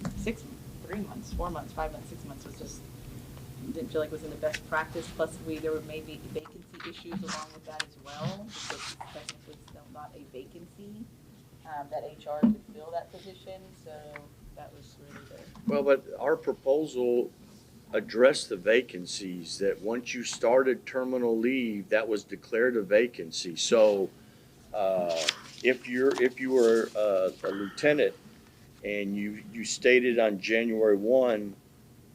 3 months, 4 months, 5 months, 6 months. Was just, didn't feel like it was in the best practice. Plus, there were maybe vacancy issues along with that as well, because it's technically still not a vacancy, that HR could fill that position. So that was really the. Well, but our proposal addressed the vacancies, that once you started terminal leave, that was declared a vacancy. So if you were a lieutenant and you stated on January 1,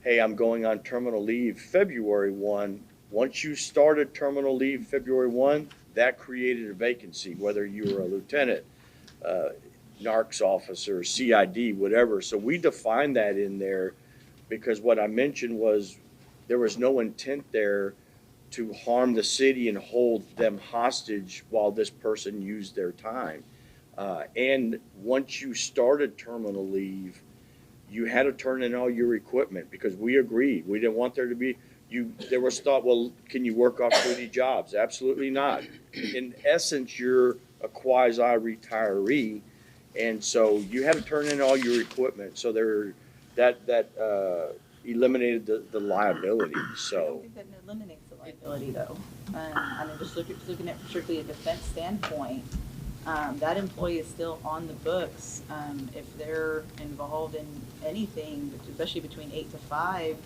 hey, I'm going on terminal leave February 1, once you started terminal leave February 1, that created a vacancy, whether you were a lieutenant, NARCS officer, CID, whatever. So we defined that in there, because what I mentioned was there was no intent there to harm the city and hold them hostage while this person used their time. And once you started terminal leave, you had to turn in all your equipment, because we agreed. We didn't want there to be, there was thought, well, can you work off 30 jobs? Absolutely not. In essence, you're a quasi-retiree, and so you had to turn in all your equipment. So that eliminated the liability. I don't So think that eliminates the liability, though. I mean, just looking at strictly a defense standpoint, that employee is still on the books. If they're involved in anything, especially between 8 to 5,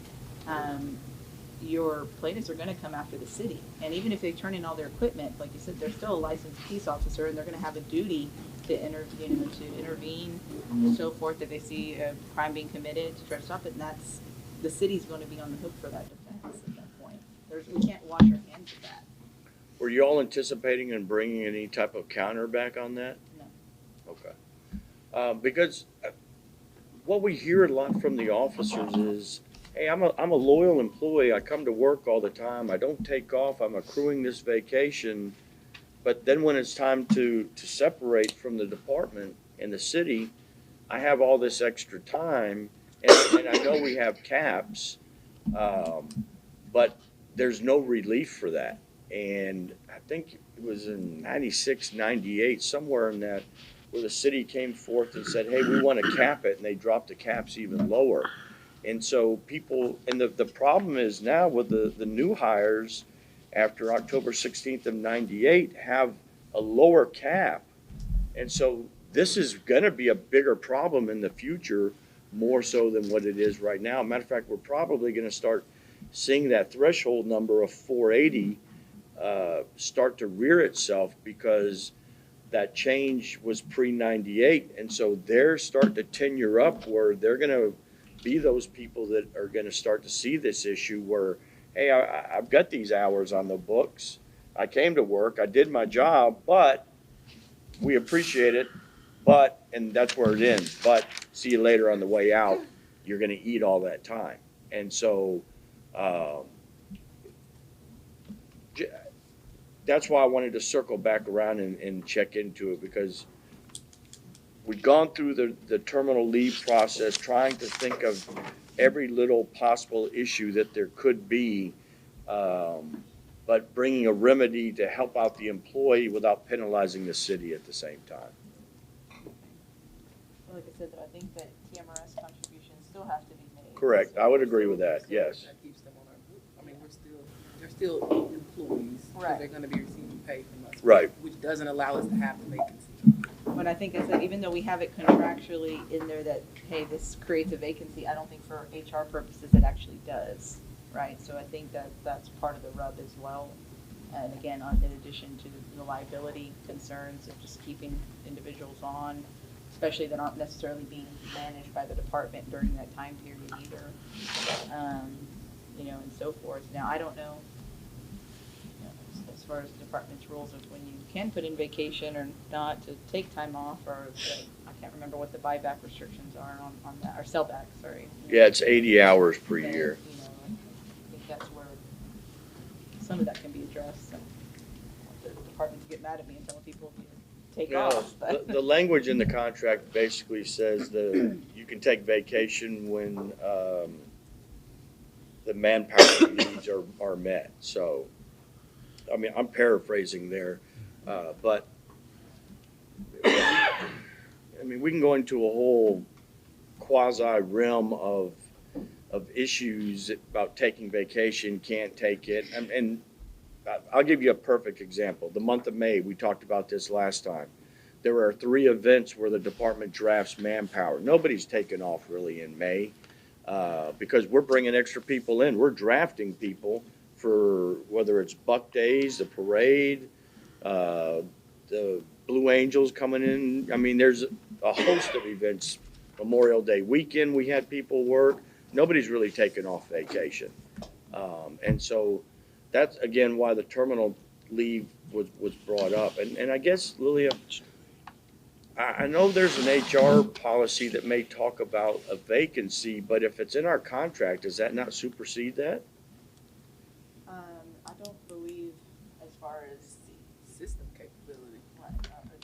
your plaintiffs are gonna come after the city. And even if they turn in all their equipment, like you said, they're still a licensed peace officer, and they're gonna have a duty to intervene and so forth, if they see a crime being committed, to try to stop it, and the city's gonna be on the hook for that defense at that point. We can't wash our hands of that. Were you all anticipating and bringing any type of counter back on that? No. Okay. Because what we hear a lot from the officers is, hey, I'm a loyal employee. I come to work all the time. I don't take off. I'm accruing this vacation. But then when it's time to separate from the department and the city, I have all this extra time. And I know we have caps, but there's no relief for that. And I think it was in 96, 98, somewhere in that, where the city came forth and said, hey, we want to cap it, and they dropped the caps even lower. And so people, and the problem is now with the new hires after October 16th of 98 have a lower cap. And so this is going to be a bigger problem in the future, more so than what it is right now. Matter of fact, we're probably going to start seeing that threshold number of 480 start to rear itself, because that change was pre-98, and so they're starting to tenure up where they're going to be those people that are going to start to see this issue where, hey, I've got these hours on the books, I came to work, I did my job, but we appreciate it, but, and that's where it ends, but see you later on the way out, you're going to eat all that time. And so that's why I wanted to circle back around and check into it, because we've gone through the terminal leave process trying to think of every little possible issue that there could be, but bringing a remedy to help out the employee without penalizing the city at the same time. Like I said, I think that TMRS contributions still have to be made. Correct. I would agree with that, yes. That keeps them on our book. I mean, they're still employees. Right. They're gonna be receiving pay from us. Right. Which doesn't allow us to have the vacancy. But I think I said, even though we have it contractually in there that, hey, this creates a vacancy, I don't think for HR purposes it actually does, right? So I think that that's part of the rub as well. And again, in addition to the liability concerns of just keeping individuals on, especially that aren't necessarily being managed by the department during that time period either, and so forth. Now, I don't know, as far as the department's rules of when you can put in vacation or not to take time off, or I can't remember what the buyback restrictions are on that, or sellback, sorry. Yeah, it's 80 hours per Then, year. I think that's where some of that can be addressed. And I want the department to get mad at me and tell people to take No, off. But the language in the contract basically says that you can take vacation when the manpower needs are met. So, I mean, I'm paraphrasing there, but I mean, we can go into a whole quasi realm of issues about taking vacation, can't take it, and I'll give you a perfect example. The month of May, we talked about this last time. There are 3 events where the department drafts manpower. Nobody's taken off really in May because we're bringing extra people in. We're drafting people for whether it's Buck Days, the parade, the Blue Angels coming in. I mean, there's a host of events. Memorial Day weekend, we had people work. Nobody's really taken off vacation. And so that's, again, why the terminal leave was brought up. And I guess, Lilia, I know there's an HR policy that may talk about a vacancy, but if it's in our contract, does that not supersede that? I don't believe, as far as System capability.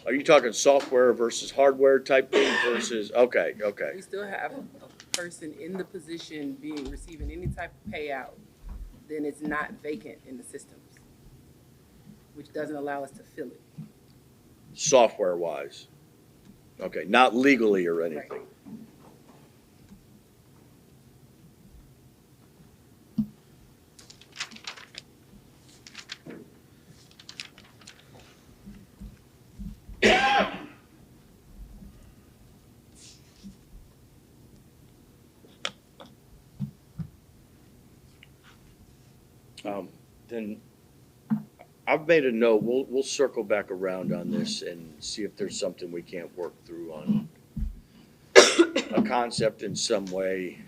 Are you talking software versus hardware type thing versus, okay. We still have a person in the position receiving any type of payout, then it's not vacant in the systems, which doesn't allow us to fill it. Software wise. Okay, not legally or anything. Right. Then I've made a note, we'll circle back around on this and see if there's something we can't work through on a concept in some way,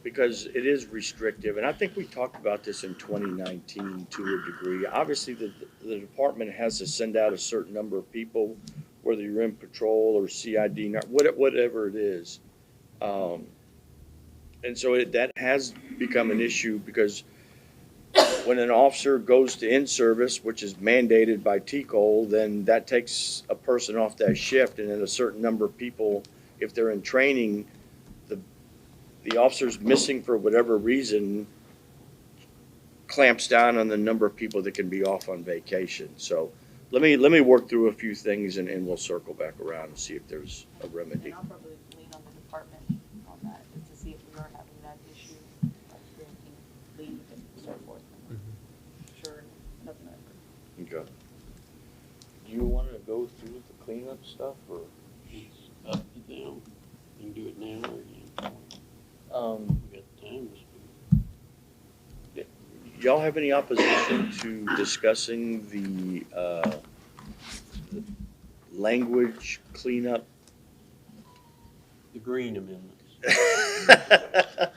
because it is restrictive, and I think we talked about this in 2019 to a degree. Obviously, the department has to send out a certain number of people, whether you're in patrol or CID, whatever it is. And so that has become an issue because when an officer goes to in-service, which is mandated by TCOL, then that takes a person off that shift, and then a certain number of people, if they're in training, the officer's missing for whatever reason, clamps down on the number of people that can be off on vacation. So let me work through a few things and we'll circle back around and see if there's a remedy. And I'll probably lean on the department on that, just to see if we are having that issue, like granting leave and so forth. Sure, nothing ever. Okay. Do you want to go through the cleanup stuff or? It's up to them. You can do it now or you can. We got time to speak. Y'all have any opposition to discussing the the language cleanup? The green amendments. I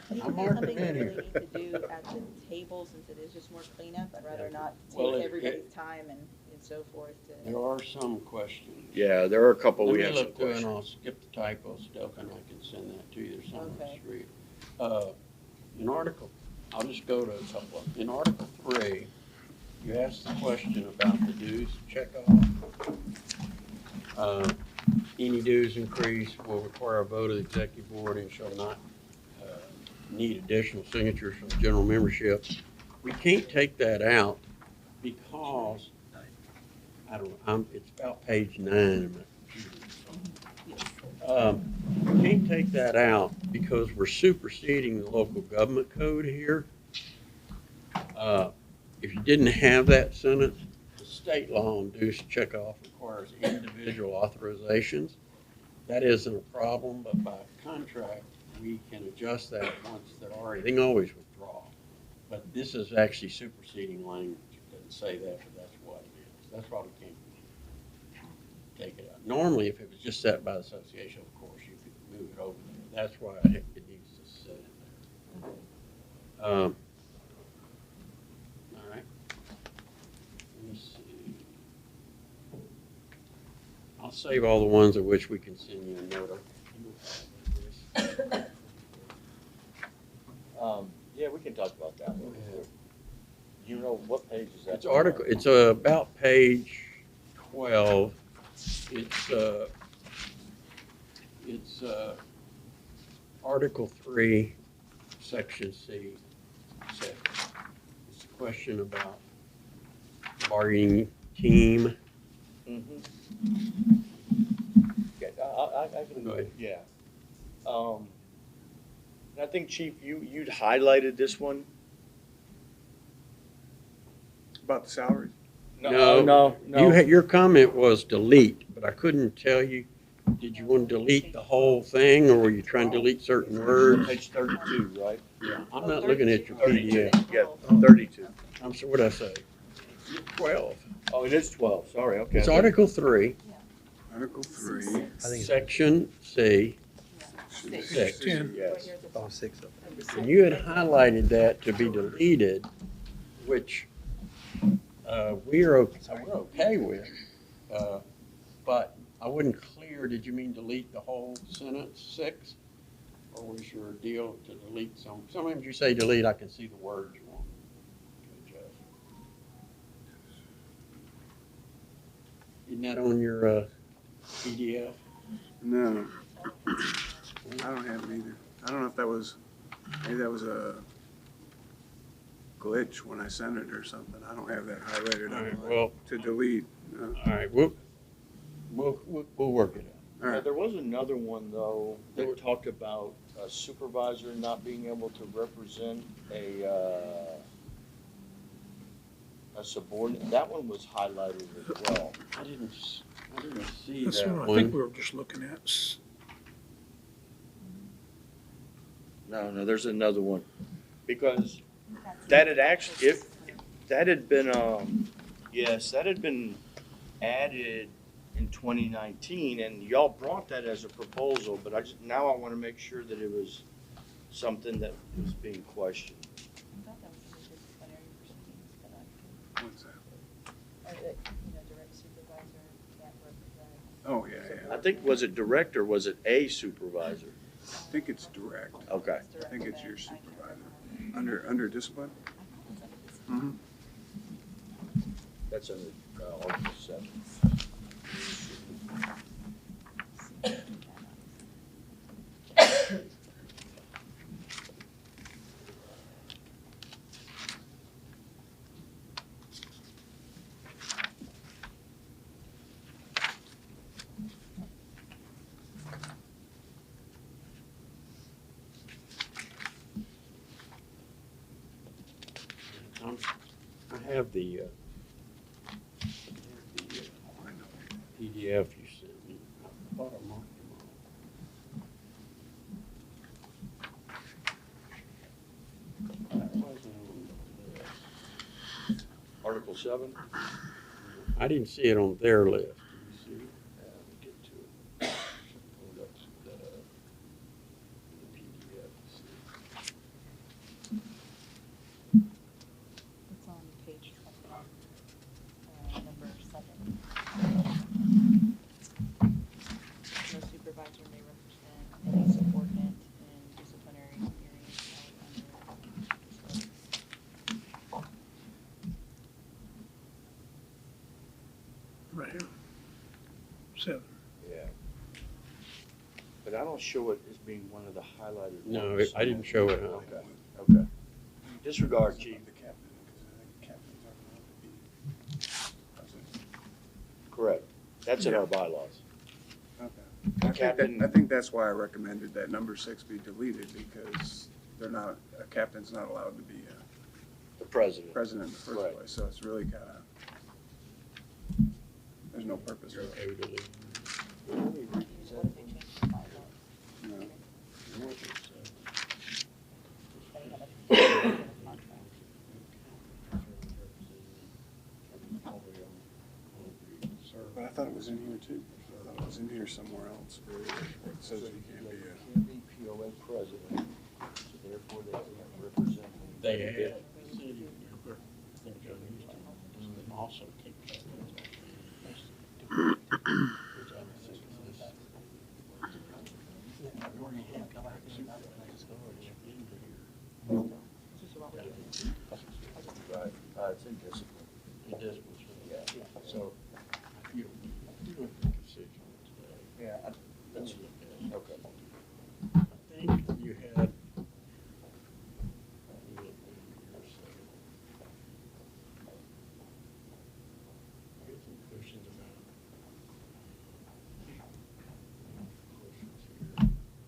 think I'm it's marking something it we here. really need to do at the table, since it is just more cleanup. I'd rather not Well, take it- everybody's time and so forth There to. are some questions. Yeah, there are a couple Let we me have some look through and questions. I'll skip the typo stuff and I can send that to you. There's some on the Okay. street. In Article, I'll just go to a couple of, in Article 3, you asked the question about the dues checkoff. Any dues increase will require a vote of the executive board and shall not need additional signatures from general membership. We can't take that out because, I don't know, it's about page 9 in my computer. We can't take that out because we're superseding the local government code here. If you didn't have that sentence, the state law on dues checkoff requires individual authorizations. That isn't a problem, but by contract, we can adjust that once they're already, they can always withdraw. But this is actually superseding language. It doesn't say that, but that's what it is. That's why we can't take it out. Normally, if it was just set by the association, of course, you could move it over there. That's why it needs to sit in there. All right. Let me see. I'll save all the ones of which we can send you a note. Yeah, we can talk about that one. You know, what page is that? It's article, it's about page 12. It's Article 3, Section C. It's a question about bargaining team. Mhm. Yeah, I can Go ahead. Yeah. And I think, Chief, you'd highlighted this one. About the salaries? No. Your comment was delete, but I couldn't tell you, did you want to delete the whole thing, or were you trying to delete certain words? Page 32, right? Yeah, I'm not looking at your PDF. Yeah, 32. I'm sorry, what'd I say? 12. Oh, it is 12, sorry, okay. It's Article 3, Article 3. I think it's Section C, Six. 6. 10. Yes. oh, 6 of them. And you had highlighted that to be deleted, which we're okay with. But I wasn't clear, did you mean delete the whole sentence, 6? Or was your deal to delete some? Sometimes you say delete, I can see the words you want to adjust. Isn't that on your PDF? No, I don't have it either. I don't know if that was, maybe that was a glitch when I sent it or something. I don't have that highlighted All right, on well, to delete. all right, we'll work it out. All Yeah, right. there was another one, though, that talked about a supervisor not being able to represent a subordinate. That one was highlighted as well. I didn't see That's that what I think we one. were just looking at. No, there's another one. Because That had actually, if, that had been, yes, that had been added in 2019, and y'all brought that as a proposal, but now I want to make sure that it was something that was being questioned. I thought that was in the disciplinary proceedings, but What's that? direct supervisor can't represent. Oh, yeah. I think, was it direct or was it a supervisor? I think it's direct. Okay. I think it's your supervisor. Under discipline? Mm-hmm. That's under Article 7. I have the PDF you sent me. I thought I marked them all. That wasn't on the list. Article 7? I didn't see it on their list. Did you see it? Let me get to it. Hold up the PDF. It's on page 20, number 7. No supervisor may represent any subordinate in disciplinary hearings held under. Right here. 7. Yeah. But I don't show it as being one of the highlighted No, ones. I didn't show it. Okay, okay. Disregard, chief. The captain, because I think captains aren't allowed to be president. Correct. That's in our bylaws. Okay. I think that's why I recommended that number 6 be deleted, because a captain's not allowed to be The president. president in the first Right. place, so it's really kind of, there's no purpose. You're okay with it? What if they change the bylaws? No. They have a contract. But I thought it was in here too. I thought it was in here somewhere else. It says you can't be a. Can't be POA president, so therefore they can't represent. They had. Also keep that. Right, it's in discipline. It does, Yeah. so you don't make a decision today. Yeah. Let's look at it. Okay. I think you had. I got some questions about. Questions here.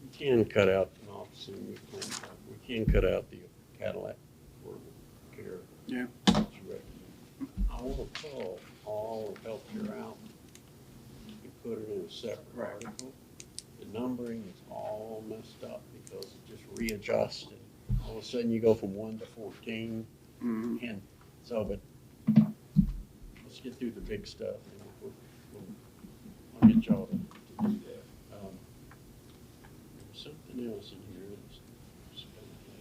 We can cut out an office and we can cut out the Cadillac Affordable Care. Yeah. I want to pull all of healthcare out and put it in a separate Right. article. The numbering is all messed up because it just readjusts and all of a sudden you go from 1 to 14. Mhm. And so, but let's get through the big stuff and I'll get y'all to do that. There was something else in here.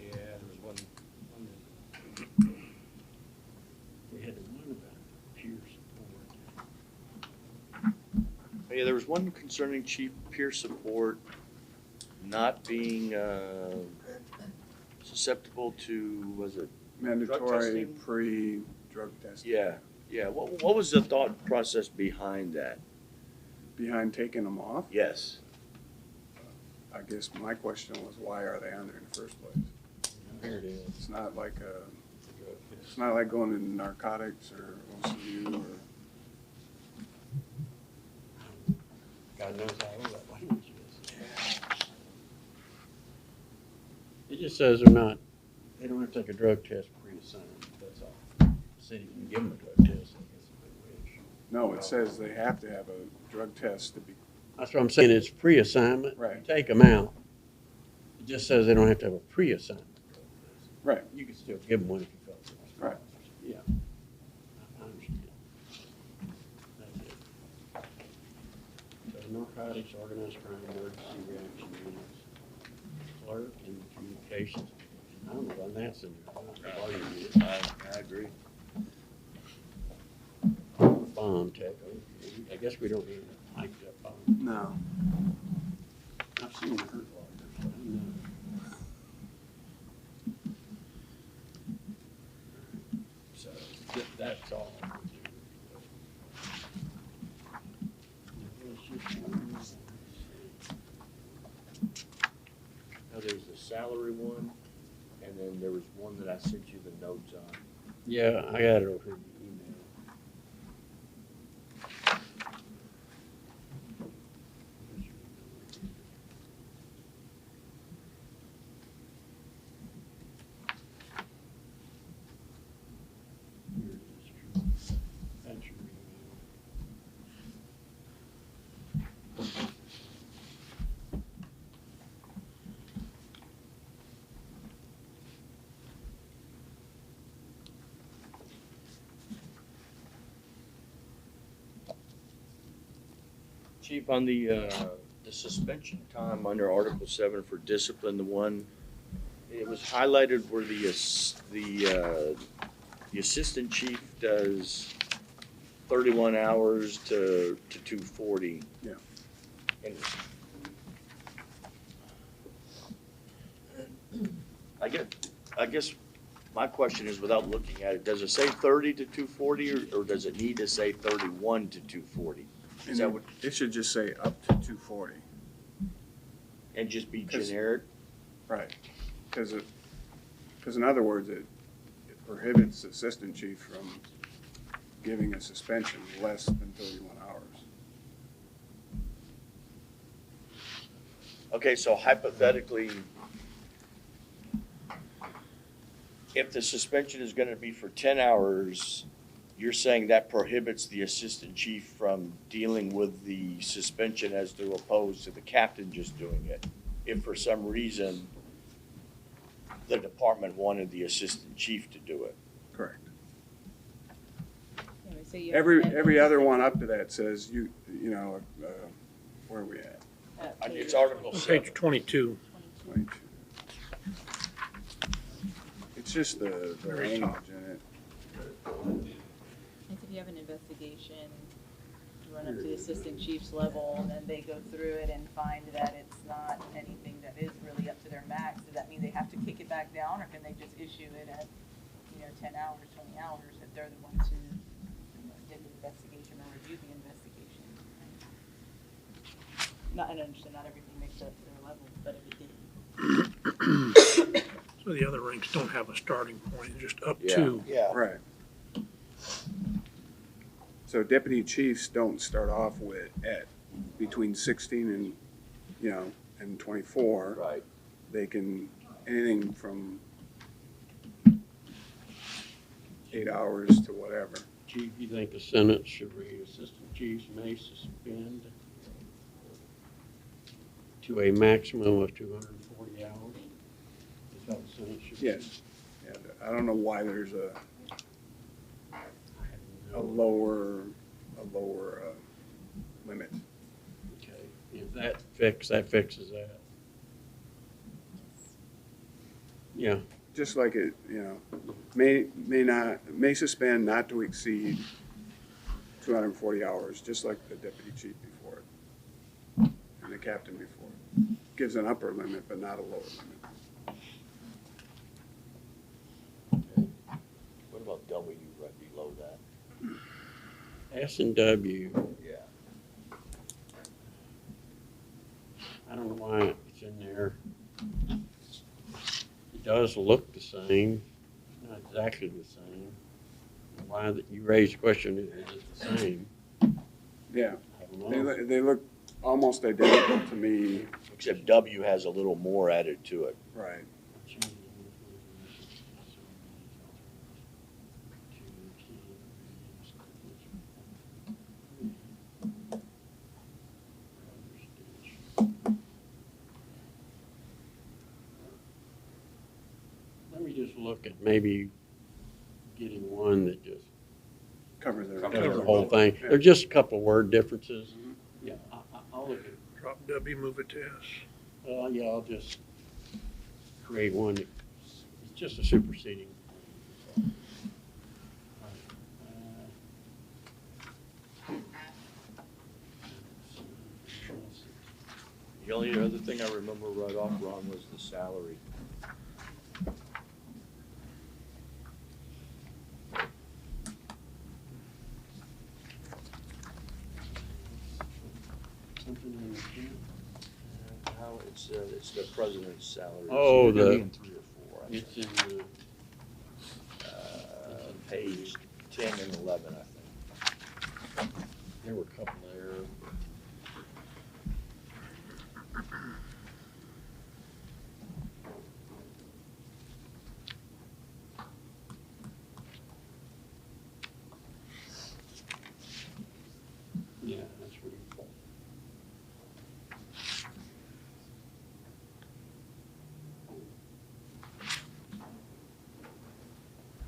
Yeah, there was one We had the one about peer support. yeah, there was one concerning chief peer support not being susceptible to, was it? Mandatory testing? pre-drug testing. Yeah, yeah. What was the thought process behind that? Behind taking them off, Yes. I guess my question was, why are they on there in the first place? Here it is. It's not like a, It's not like going into narcotics or OCU or, God knows how old that language is. It just says they don't have to take a drug test pre-assigned, that's all. The city can give them a drug test, I guess, if they wish. no, it says they have to have a drug test to be, That's what I'm saying, it's pre-assignment. Right. You take them out. It just says they don't have to have a pre-assignment drug test. right, You can still give them one if you felt so. Right. Yeah. I understand. That's it. So narcotics, organized crime, emergency reaction units, clerk and communications. I don't know, and that's in there. I agree. Bomb tech, okay. I guess we don't need to hype that bomb. no. I've seen the hurt lockers, but I don't know. So that's all. Now, there's the salary one, and then there was one that I sent you the notes on. Yeah, I got it over in the email. Here it is. That's your email. Chief, on the suspension time under Article 7 for discipline, the one, it was highlighted where the assistant chief does 31 hours to 240. Yeah. And I guess my question is, without looking at it, does it say 30 to 240 or does it need to say 31 to 240? Is that what, It should just say up to 240. and just be 'Cause- generic? Right. Because in other words, it prohibits the assistant chief from giving a suspension less than 31 hours. Okay, so hypothetically, if the suspension is gonna be for 10 hours, you're saying that prohibits the assistant chief from dealing with the suspension as to opposed to the captain just doing it? If for some reason the department wanted the assistant chief to do it. Correct. Yeah, so you Every other one up to that says where are we at? It's Article On 7. page 22. 22. It's just the Very language top. in it. If you have an investigation, you run up to the assistant chief's level, and then they go through it and find that it's not anything that is really up to their max, does that mean they have to kick it back down, or can they just issue it at, 10 hours, 20 hours, if they're the ones who, did the investigation or reviewed the investigation? Not, and I understand not everything makes up to their level, but if it did. So the other ranks don't have a starting point, it's just up Yeah. to. Yeah. Right. So deputy chiefs don't start off at between 16 and 24. Right. They can, anything from 8 hours to whatever. Chief, you think the Senate should read assistant chiefs may suspend to a maximum of 240 hours? Is that the Senate should? Yes. Yeah, I don't know why there's a I have no- lower limit. Okay, if that fixes that. Yeah, Just like it, may suspend not to exceed 240 hours, just like the deputy chief before it. And the captain before it. Gives an upper limit, but not a lower limit. Okay. What about W right below that? S and W, Yeah. I don't know why it's in there. It does look the same, not exactly the same. Why that you raised the question, is it the same? Yeah, I don't know. they look almost identical to me. Except W has a little more added to it. Right. Let me just look at maybe getting one that just Covers covers everything. the whole thing. Yeah. There's just a couple word differences. Yeah, I'll look at, Drop W, move it to S. yeah, I'll just create one. It's just a superseding. The only other thing I remember right off, Ron, was the salary. Something in the queue. How it's the president's salary. Oh, It's gonna be the- in 3 or 4. I It's think. in the, Page 10 and 11, I think. there were a couple there. Yeah, that's pretty cool.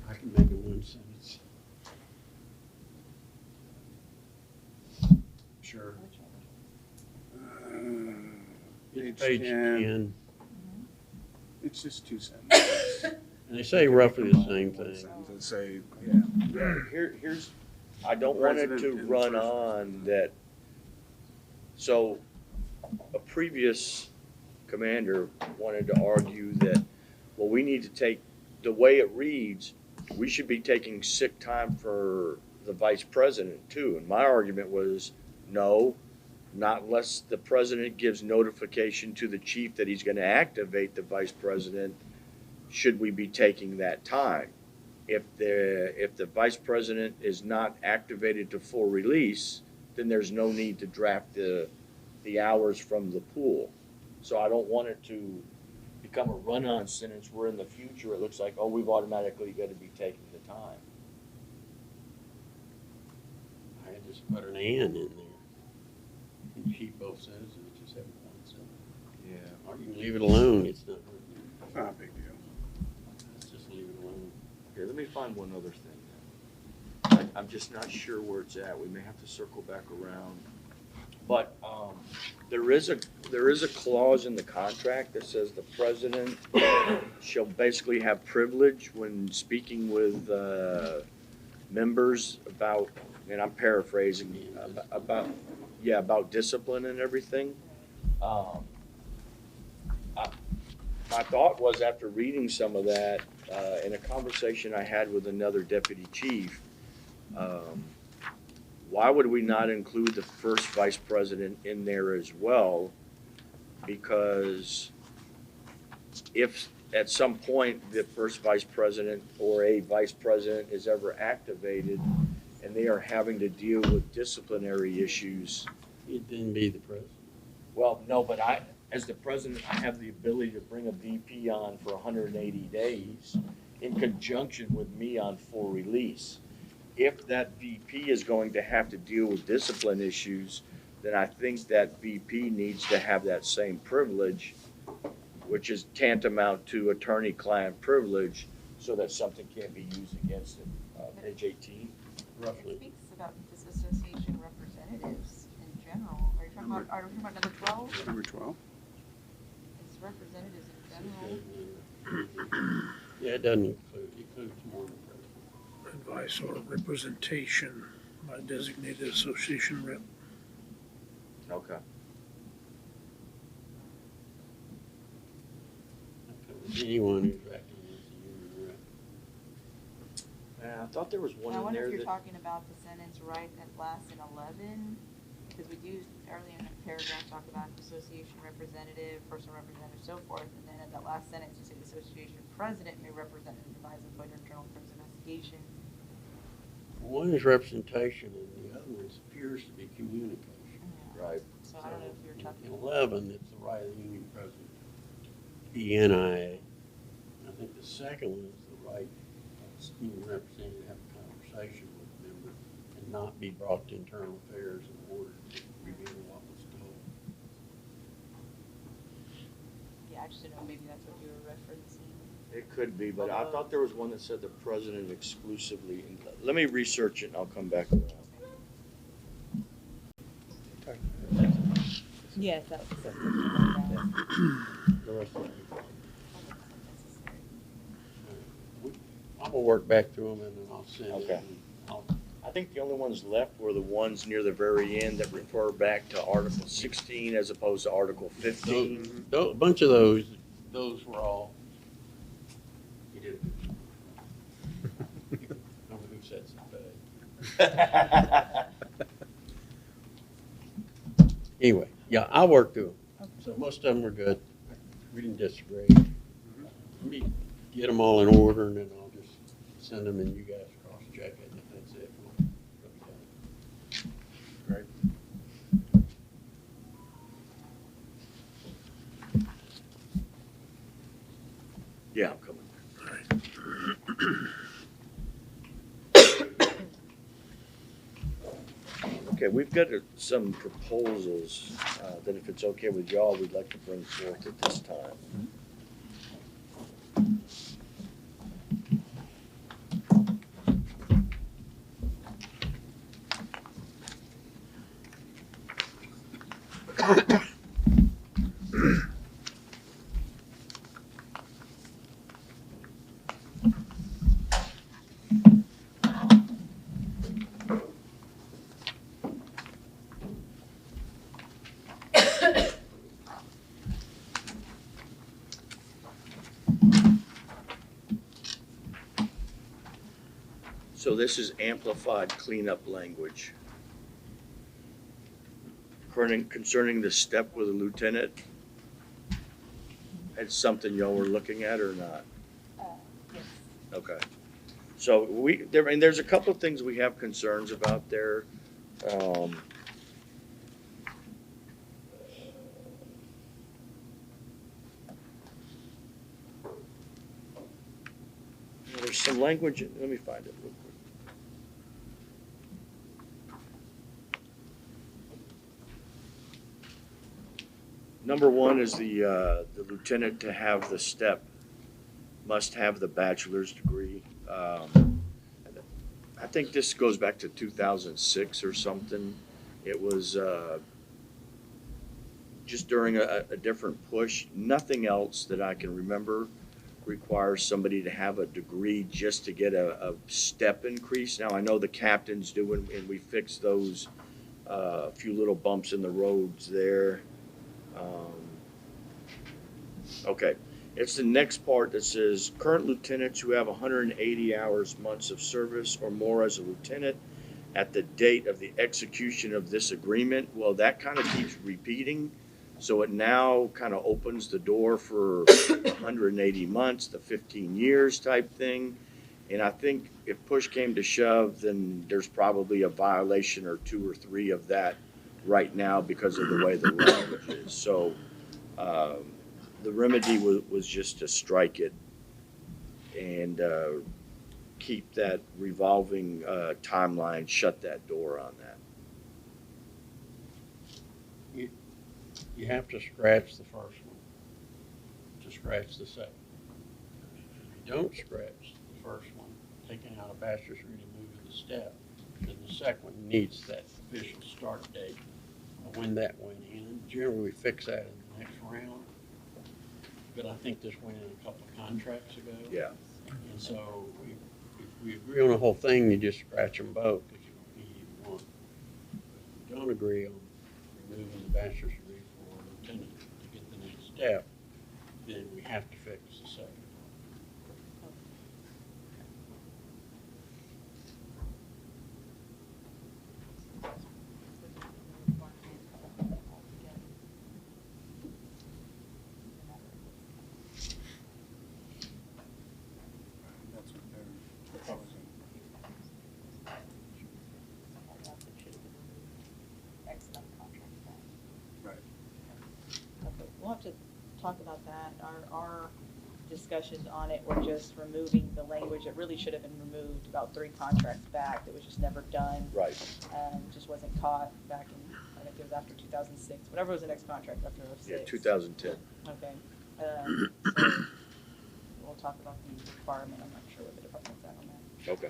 I can make it one sentence. Sure. It's Page page 10. 10, It's just 2 sentences. and they say roughly the same One thing. sentence and say, yeah. Here's, I don't want it to President and run first on that, so a previous commander wanted to argue that, well, we need to take, the way it reads, we should be taking sick time for the vice president too. And my argument was, no, not unless the president gives notification to the chief that he's gonna activate the vice president, should we be taking that time. If the vice president is not activated to full release, then there's no need to draft the hours from the pool. So I don't want it to become a run-on sentence where in the future it looks like, oh, we've automatically got to be taking the time. I had just put an and in there. You keep both sentences, just have one sentence. Yeah. Or you can leave it alone, it's not, It's not a big deal. let's just leave it alone. Here, let me find one other thing then. I'm just not sure where it's at. We may have to circle back around. But there is a clause in the contract that says the president shall basically have privilege when speaking with members about, and I'm paraphrasing, about discipline and everything. My thought was, after reading some of that, in a conversation I had with another deputy chief, why would we not include the first vice president in there as well? Because if at some point the first vice president or a vice president is ever activated and they are having to deal with disciplinary issues, You'd then be the president. well, no, but as the president, I have the ability to bring a VP on for 180 days in conjunction with me on full release. If that VP is going to have to deal with discipline issues, then I think that VP needs to have that same privilege, which is tantamount to attorney-client privilege, so that something can't be used against him. Page 18. It Roughly. speaks about disassociation representatives in general. Are you talking about number 12? Number 12? It's representatives in general. Yeah, it doesn't include, it includes more than president. Advice or representation by designated association rep. Okay. That covers anyone who's acting as a union rep. I thought there was one I in wonder there if you're that. talking about the sentence right at last in 11, because we do earlier in paragraph talk about association representative, personal representative, so forth, and then at that last sentence, you say the association president may represent and advise the employee during internal affairs investigation. One is representation and the other one appears to be communication. Right. So I don't know if you're talking. In 11, it's the right of the union president to be NIA. I think the second one is the right of the union representative to have a conversation with a member and not be brought to internal affairs in order to reveal what was told. Yeah, I just didn't know, maybe that's what you were referencing. It could be, but I thought there was one that said the president exclusively. Let me research it and I'll come back around. Yes, that was The rest of it. I'm gonna work back through them and then I'll send it. Okay. And I'll- I think the only ones left were the ones near the very end that refer back to Article 16 as opposed to Article 15. A bunch of those were all. You did a good job. I don't know who said something. Anyway, yeah, I'll work through them. So most of them were good. We didn't disagree. Let me get them all in order and then I'll just send them and you guys cross-check it. And if that's it, we'll be done. Great. Yeah, I'm coming. Okay, we've got some proposals that if it's okay with y'all, we'd like to bring forth at this time. So this is amplified cleanup language. Concerning the step with a lieutenant, it's something y'all were looking at or not? Yes. Okay. So there's a couple of things we have concerns about there. There's some language, let me find it real quick. Number one is the lieutenant to have the step must have the bachelor's degree. I think this goes back to 2006 or something. It was just during a different push. Nothing else that I can remember requires somebody to have a degree just to get a step increase. Now, I know the captains do, and we fixed those few little bumps in the roads there. Okay, it's the next part that says current lieutenants who have 180 hours months of service or more as a lieutenant at the date of the execution of this agreement. Well, that kind of keeps repeating. So it now kind of opens the door for 180 months, the 15 years type thing. And I think if push came to shove, then there's probably a violation or two or three of that right now because of the way the language is. So the remedy was just to strike it and keep that revolving timeline, shut that door on that. You have to scratch the first one to scratch the second. If you don't scratch the first one, taking out a bachelor's degree and moving the step, then the second one needs that official start date of when that went in. Generally, we fix that in the next round, but I think this went in a couple of contracts ago. Yeah. And so if we agree on the whole thing, you just scratch them both because you don't need even one. If you don't agree on removing the bachelor's degree for a lieutenant to get the next step, then we have to fix the second. have to talk about that. Our discussions on it were just removing the language that really should have been removed about 3 contracts back. That was just never done. Right. Just wasn't caught back in, I think it was after 2006, whatever was the next contract after 06. Yeah, 2010. Okay. So we'll talk about the requirement. I'm not sure what the department's at on that. Okay.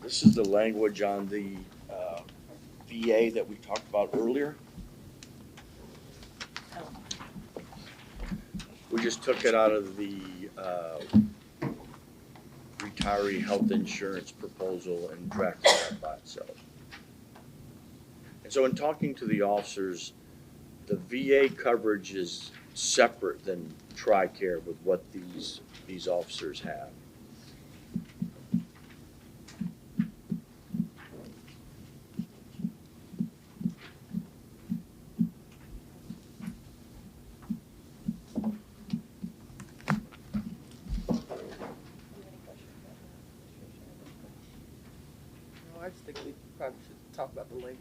This is the language on the VA that we talked about earlier. Oh. We just took it out of the retiree health insurance proposal and drafted that by itself. And so in talking to the officers, the VA coverage is separate than TRICARE with what these officers have. No, I just think we probably should talk about the language.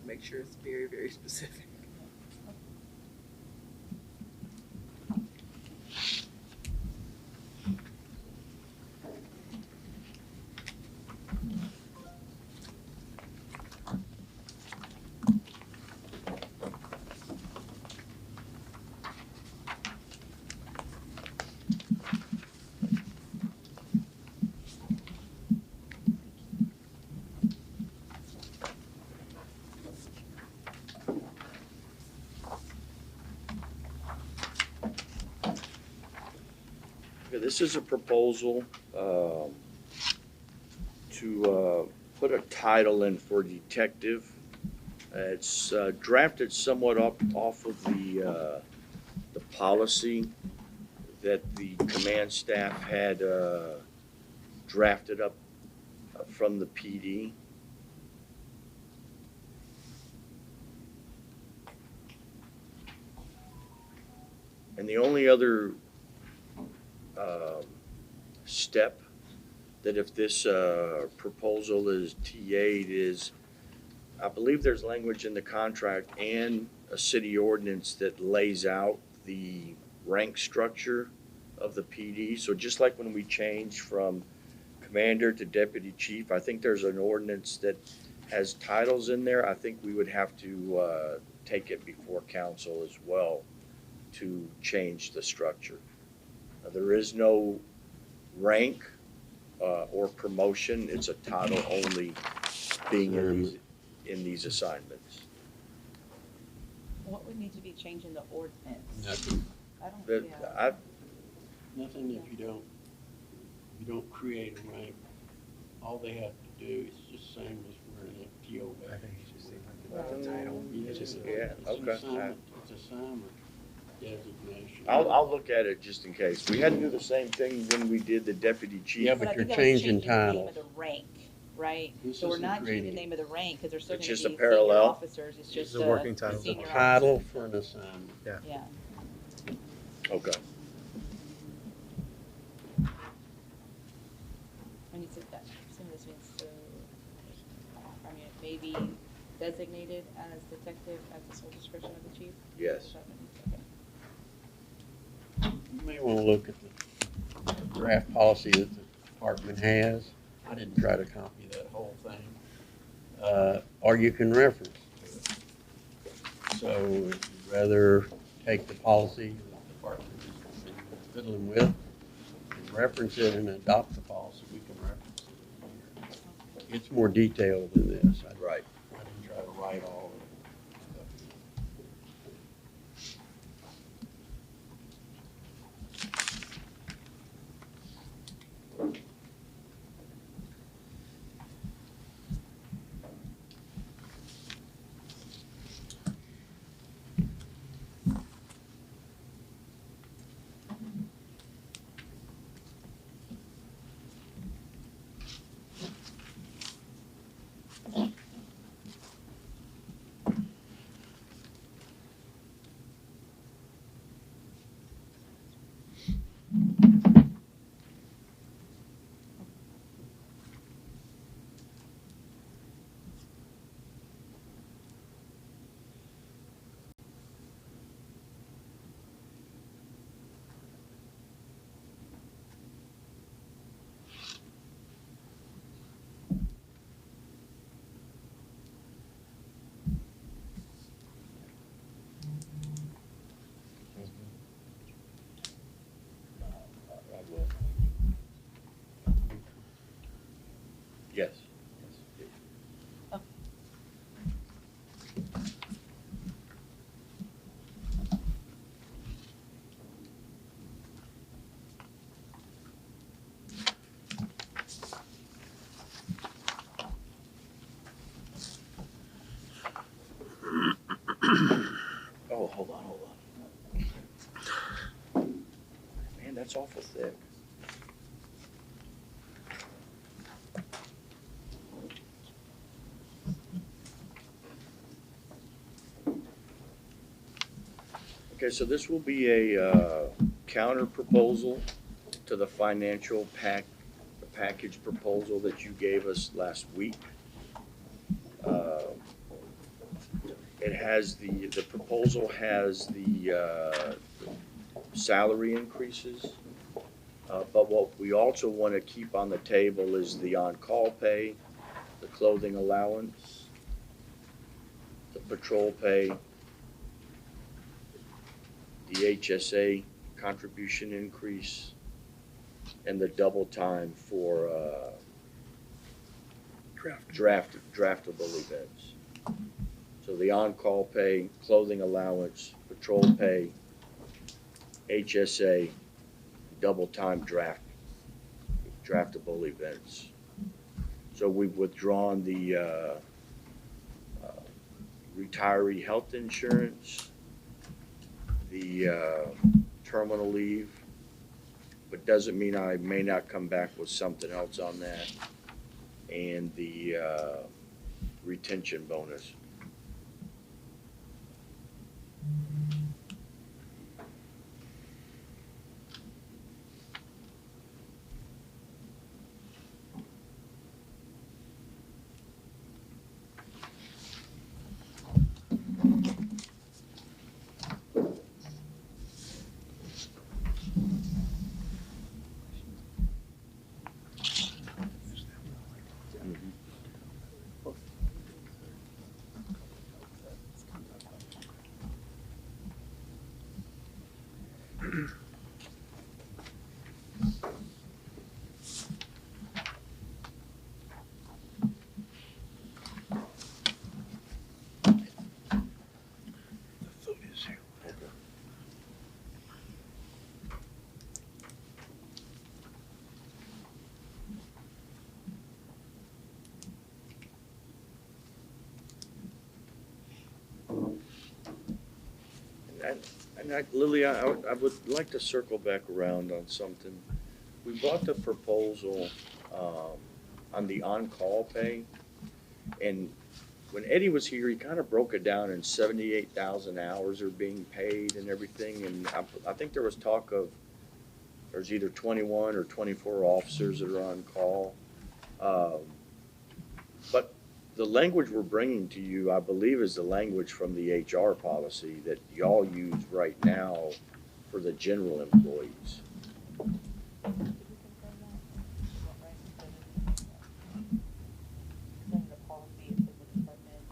Make sure it's very, very specific. Okay, this is a proposal to put a title in for detective. It's drafted somewhat off of the policy that the command staff had drafted up from the PD. And the only other step that if this proposal is TA'd is, I believe there's language in the contract and a city ordinance that lays out the rank structure of the PD. So just like when we changed from commander to deputy chief, I think there's an ordinance that has titles in there. I think we would have to take it before council as well to change the structure. Now, there is no rank or promotion. It's a title only being in these assignments. What would need to be changed in the ordinance? Nothing. I don't, But yeah. Nothing if you don't create a rank. All they have to do is just same as we're an FTO. I think he's just saying Right. the title. Yeah, It's just- Yeah, okay. It's assignment designation. I'll look at it just in case. We had to do the same thing when we did the deputy chief. Yeah, But but I you're think that was changing the name titles. of the rank, right? This So we're isn't not changing the creating- name of the rank, because they're still It's gonna be just a senior parallel? officers, it's just a working title. It's a senior title officers. for an assignment. Yeah. Okay. When you said that, some of this means so, I mean, it may be designated as detective at the sole discretion of the chief? Yes. Is that what it means? Okay. You may want to look at the draft policy that the department has. I didn't try to copy that whole thing. Or you can reference to it. So if you'd rather take the policy that the department is fiddling with, and reference it and adopt the policy, we can reference it here. It's more detailed than this. Right. I didn't try to write all of it. I will. Yes. Oh, hold on. Man, that's awful thick. Okay, so this will be a counter proposal to the financial the package proposal that you gave us last week. It has the proposal has the salary increases. But what we also want to keep on the table is the on-call pay, the clothing allowance, the patrol pay, the HSA contribution increase, and the double time for draftable events. So the on-call pay, clothing allowance, patrol pay, HSA, double time draftable events. So we've withdrawn the retiree health insurance, the terminal leave, but doesn't mean I may not come back with something else on that, and the retention bonus. Lily, I would like to circle back around on something. We brought the proposal on the on-call pay, and when Eddie was here, he kind of broke it down in 78,000 hours are being paid and everything, and I think there was talk of there's either 21 or 24 officers that are on call. But the language we're bringing to you, I believe, is the language from the HR policy that y'all use right now for the general employees.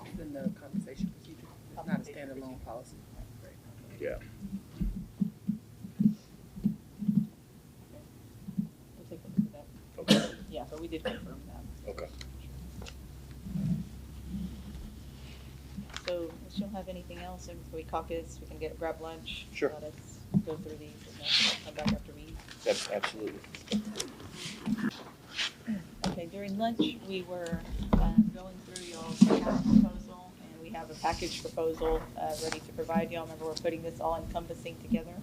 It's in the compensation procedure. It's not a standalone policy. Yeah. We'll take a look at that. Okay. Yeah, but we did confirm that. Okay. So, unless you'll have anything else, and we caucus, we can grab lunch. Sure. Let us go through these and then come back after we eat. That's absolutely. Okay, during lunch, we were going through y'all's tax proposal, and we have a package proposal ready to provide y'all. Remember, we're putting this all encompassing together.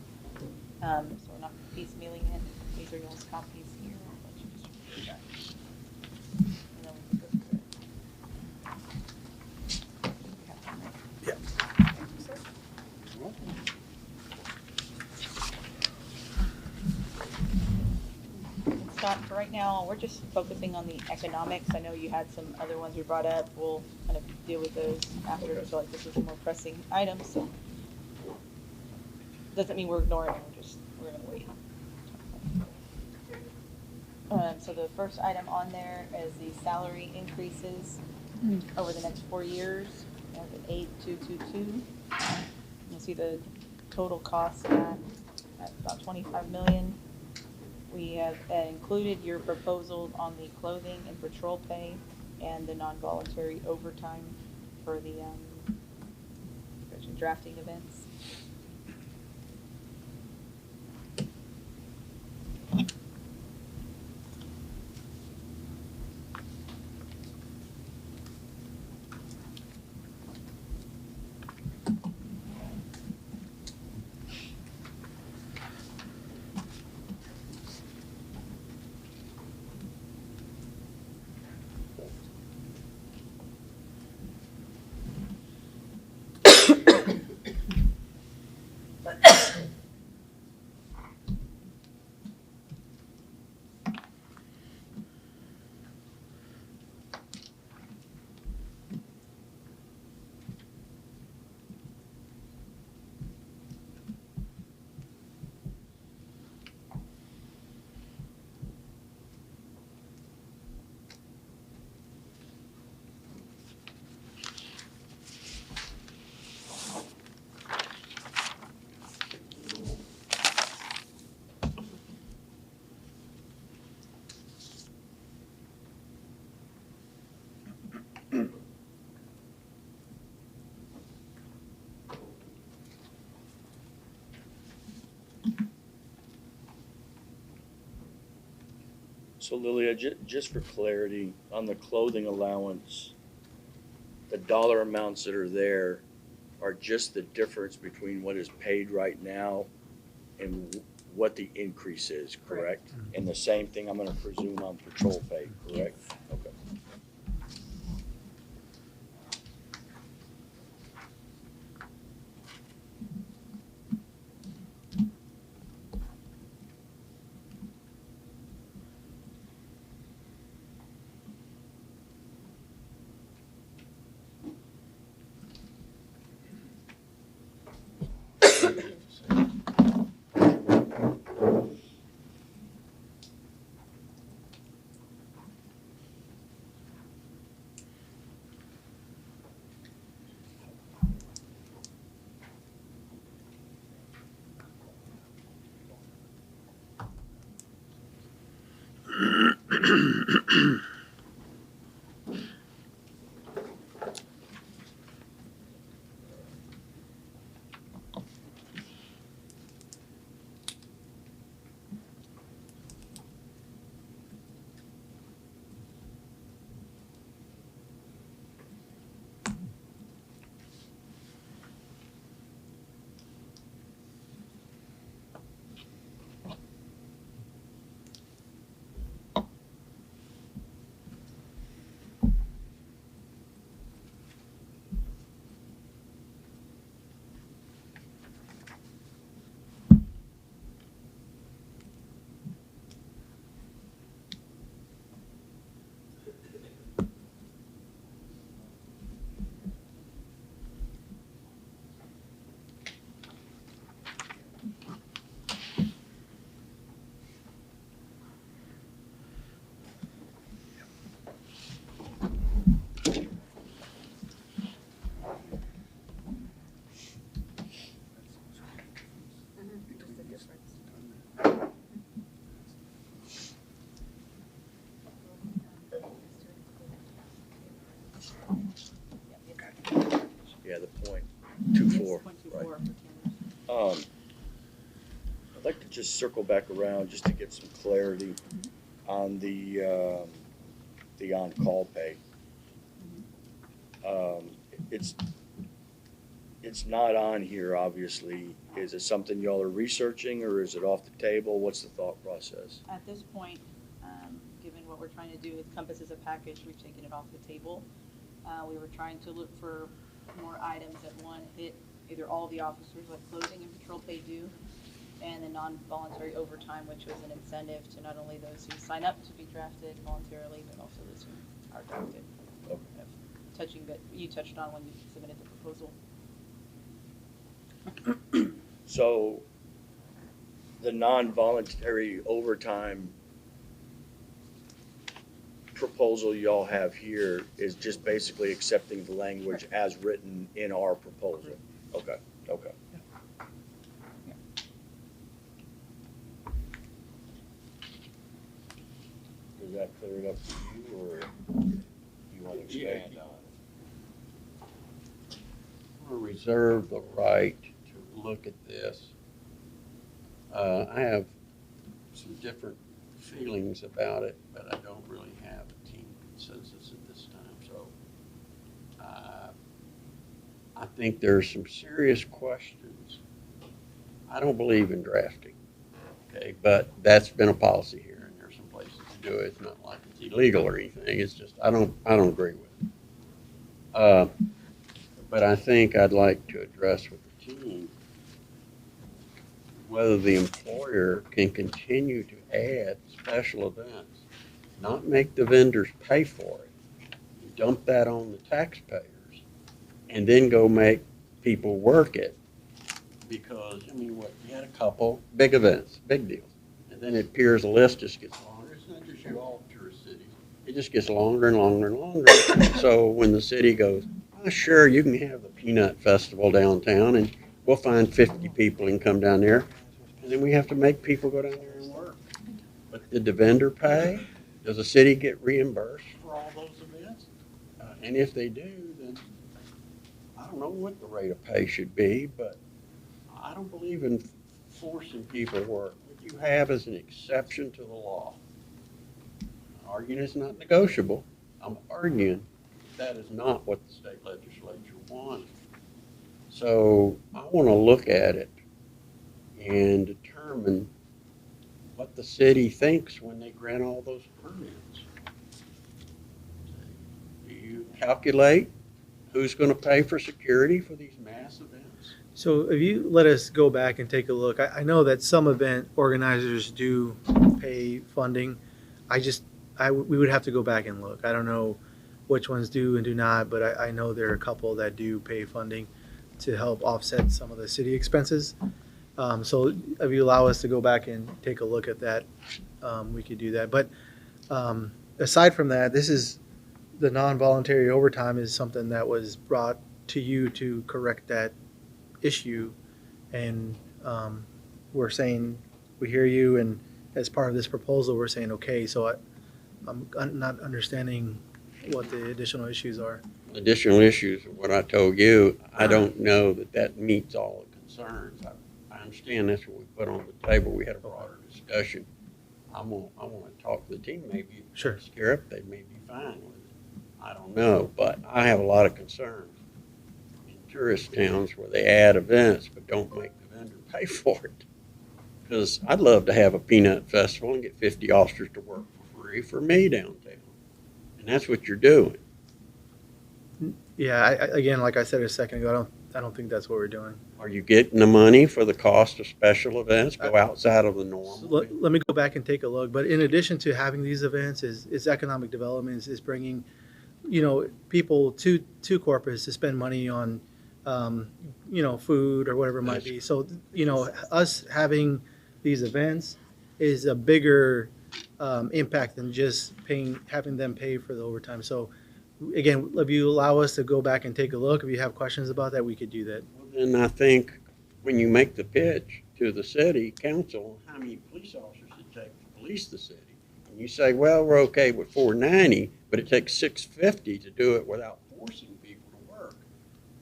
So we're not piecemealing it. These are y'all's copies here. I'll let you just review that. And then we can go through it. Scott, for right now, we're just focusing on the economics. I know you had some other ones we brought up. We'll kind of deal with those after. I feel like this is a more pressing item, so. Doesn't mean we're ignoring it, we're gonna wait. So the first item on there is the salary increases over the next 4 years. We have an 8,222. You'll see the total cost at about 25 million. We have included your proposal on the clothing and patrol pay and the non-voluntary overtime for the drafting events. So Lilia, just for clarity, on the clothing allowance, the dollar amounts that are there are just the difference between what is paid right now and what the increase is, correct? And the same thing I'm gonna presume on patrol pay, correct? Okay. Yeah, the point 2.4, right. I'd like to just circle back around just to get some clarity on the on-call pay. It's not on here, obviously. Is it something y'all are researching, or is it off the table? What's the thought process? At this point, given what we're trying to do with Compass as a package, we've taken it off the table. We were trying to look for more items that, one, hit either all the officers, like clothing and patrol pay do, and the non-voluntary overtime, which was an incentive to not only those who sign up to be drafted voluntarily, but also those who are drafted. Okay. Touching that you touched on when you submitted the proposal. So the non-voluntary overtime proposal y'all have here is just basically accepting the language as written in our proposal? Okay, okay. Does that clear it up to you, or you want to expand on it? I reserve the right to look at this. I have some different feelings about it, but I don't really have a team consensus at this time. So I think there's some serious questions. I don't believe in drafting, okay, but that's been a policy here, and there's some places to do it. It's not like it's illegal or anything. It's just I don't agree with it. But I think I'd like to address with the team whether the employer can continue to add special events, not make the vendors pay for it, dump that on the taxpayers, and then go make people work it. Because, I mean, what, you had a couple big events, big deals, and then it appears the list just gets longer. It's not just you, all tourist cities. It just gets longer and longer and longer. So when the city goes, oh, sure, you can have the Peanut Festival downtown, and we'll find 50 people and come down there. And then we have to make people go down there and work. But did the vendor pay? Does the city get reimbursed for all those events? And if they do, then I don't know what the rate of pay should be, but I don't believe in forcing people to work. What you have is an exception to the law. Arguing is not negotiable. I'm arguing that is not what the state legislature wants. So I want to look at it and determine what the city thinks when they grant all those permits. Do you calculate who's going to pay for security for these mass events? So if you let us go back and take a look, I know that some event organizers do pay funding. We would have to go back and look. I don't know which ones do and do not, but I know there are a couple that do pay funding to help offset some of the city expenses. So if you allow us to go back and take a look at that, we could do that. But aside from that, this is the non-voluntary overtime is something that was brought to you to correct that issue. And we're saying, we hear you, and as part of this proposal, we're saying, okay, so I'm not understanding what the additional issues are. Additional issues, what I told you, I don't know that that meets all the concerns. I understand that's what we put on the table. We had a broader discussion. I want to talk to the team. Maybe Sure. scare up, they may be fine with it. I don't know, but I have a lot of concerns in tourist towns where they add events but don't make the vendor pay for it. Because I'd love to have a peanut festival and get 50 officers to work for free for me downtown. And that's what you're doing. Yeah, again, like I said a second ago, I don't think that's what we're doing. Are you getting the money for the cost of special events? Go outside of the norm. Let me go back and take a look. But in addition to having these events, is economic development, is bringing, people to Corpus to spend money on, food or whatever it might be. So, us having these events is a bigger impact than just having them pay for the overtime. So, again, if you allow us to go back and take a look, if you have questions about that, we could do that. Well, then I think when you make the pitch to the city council, how many police officers it take to police the city? And you say, well, we're okay with 490, but it takes 650 to do it without forcing people to work.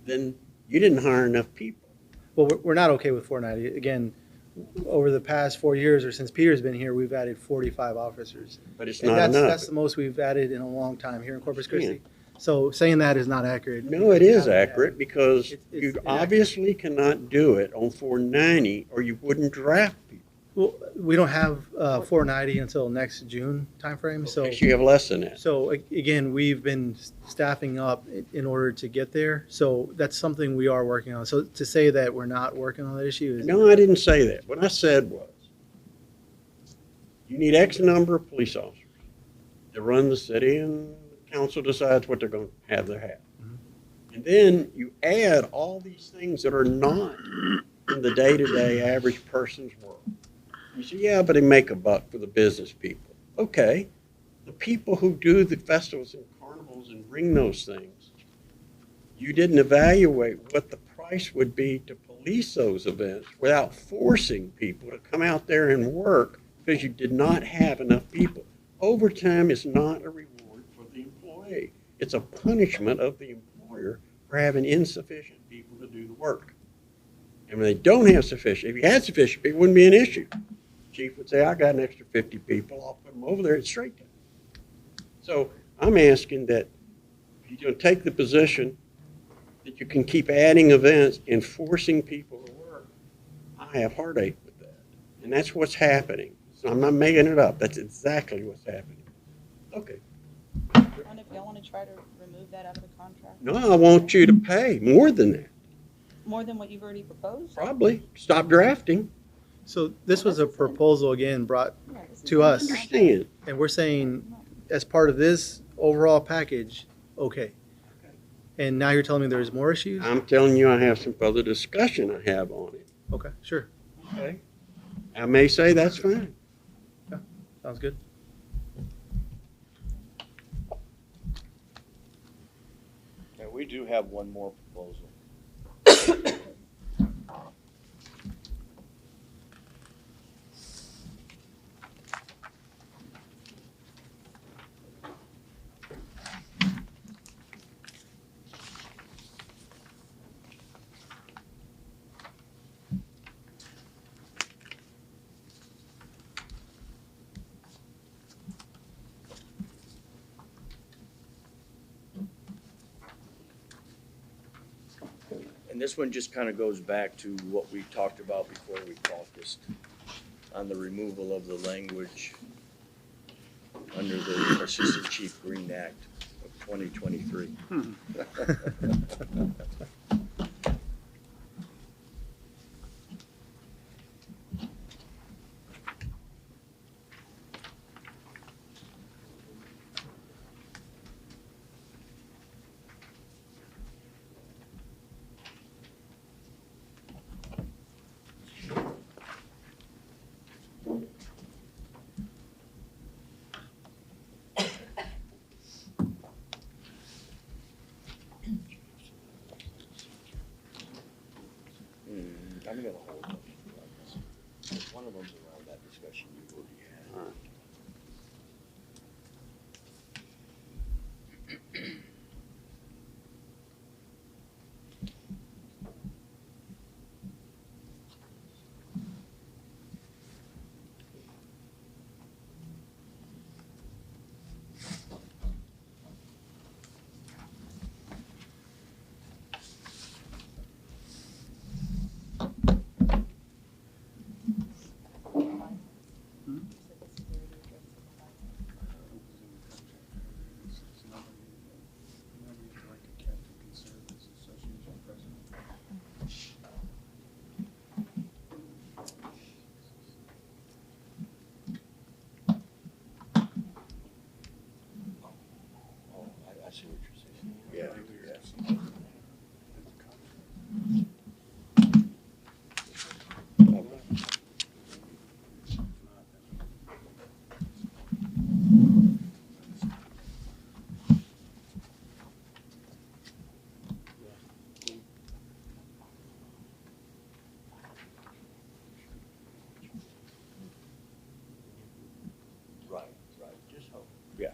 Then you didn't hire enough people. Well, we're not okay with 490. Again, over the past 4 years or since Peter's been here, we've added 45 officers. But it's And not enough. that's the most we've added in a long time here in Corpus Christi. So saying that is not accurate. No, it is accurate because It's you inaccurate. obviously cannot do it on 490 or you wouldn't draft people. Well, we don't have 490 until next June timeframe, so. Okay, so you have less than that. So again, we've been staffing up in order to get there. So that's something we are working on. So to say that we're not working on that issue is. No, I didn't say that. What I said was, you need X number of police officers to run the city, and the council decides what they're going to have their hat. And then you add all these things that are not in the day-to-day average person's world. You say, yeah, but they make a buck for the business people. Okay, the people who do the festivals and carnivals and bring those things, you didn't evaluate what the price would be to police those events without forcing people to come out there and work because you did not have enough people. Overtime is not a reward for the employee. It's a punishment of the employer for having insufficient people to do the work. And when they don't have sufficient, if you had sufficient people, it wouldn't be an issue. Chief would say, I got an extra 50 people, I'll put them over there, it's straight down. So I'm asking that if you're going to take the position that you can keep adding events and forcing people to work, I have heartache with that. And that's what's happening. So I'm not making it up. That's exactly what's happening. Okay. And if y'all want to try to remove that out of the contract, No, I want you to pay more than that. more than what you've already proposed? Probably. Stop drafting. So this was a proposal again brought Yeah, this is to in the us. contract. Understand. And we're saying, as part of this overall package, okay. And now you're telling me there's more issues? I'm telling you, I have some further discussion I have on it. Okay, sure. Okay. I may say that's fine. Sounds good. And we do have one more proposal. And this one just kind of goes back to what we talked about before we caucused on the removal of the language under the Assistant Chief Green Act of 2023. I'm gonna hold up. One of them's around that discussion you already had. Oh, I see what you're saying. Yeah, yeah. Right, right. Just hope. Yeah.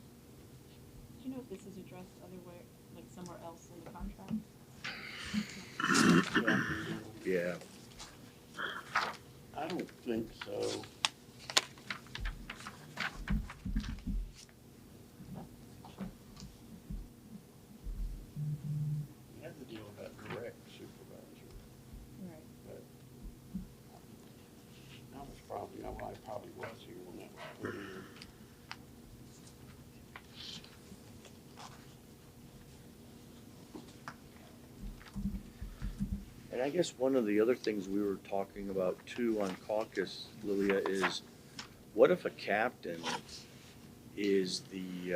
Do you know if this is addressed other way, like somewhere else in the contract? Yeah. I don't think so. You have to deal with that direct supervisor, Right. but I probably was here when that was put in. And I guess one of the other things we were talking about too on caucus, Lilia, is what if a captain is the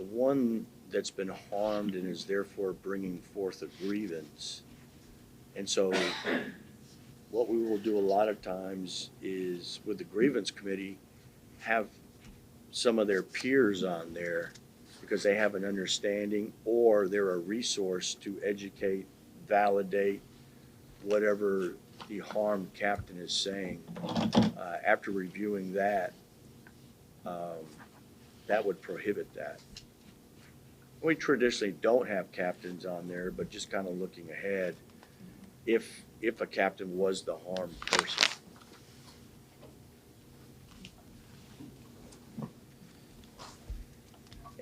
one that's been harmed and is therefore bringing forth a grievance? And so what we will do a lot of times is with the grievance committee, have some of their peers on there because they have an understanding or they're a resource to educate, validate whatever the harmed captain is saying. After reviewing that, that would prohibit that. We traditionally don't have captains on there, but just kind of looking ahead, if a captain was the harmed person.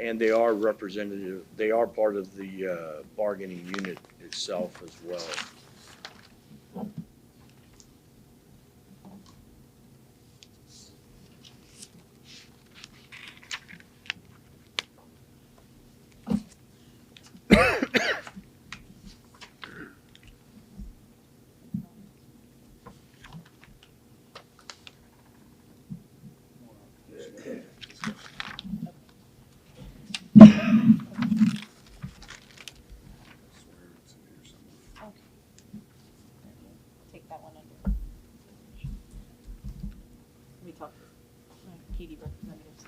And they are representative, they are part of the bargaining unit itself as well. Take that one under. We talked to PD representatives.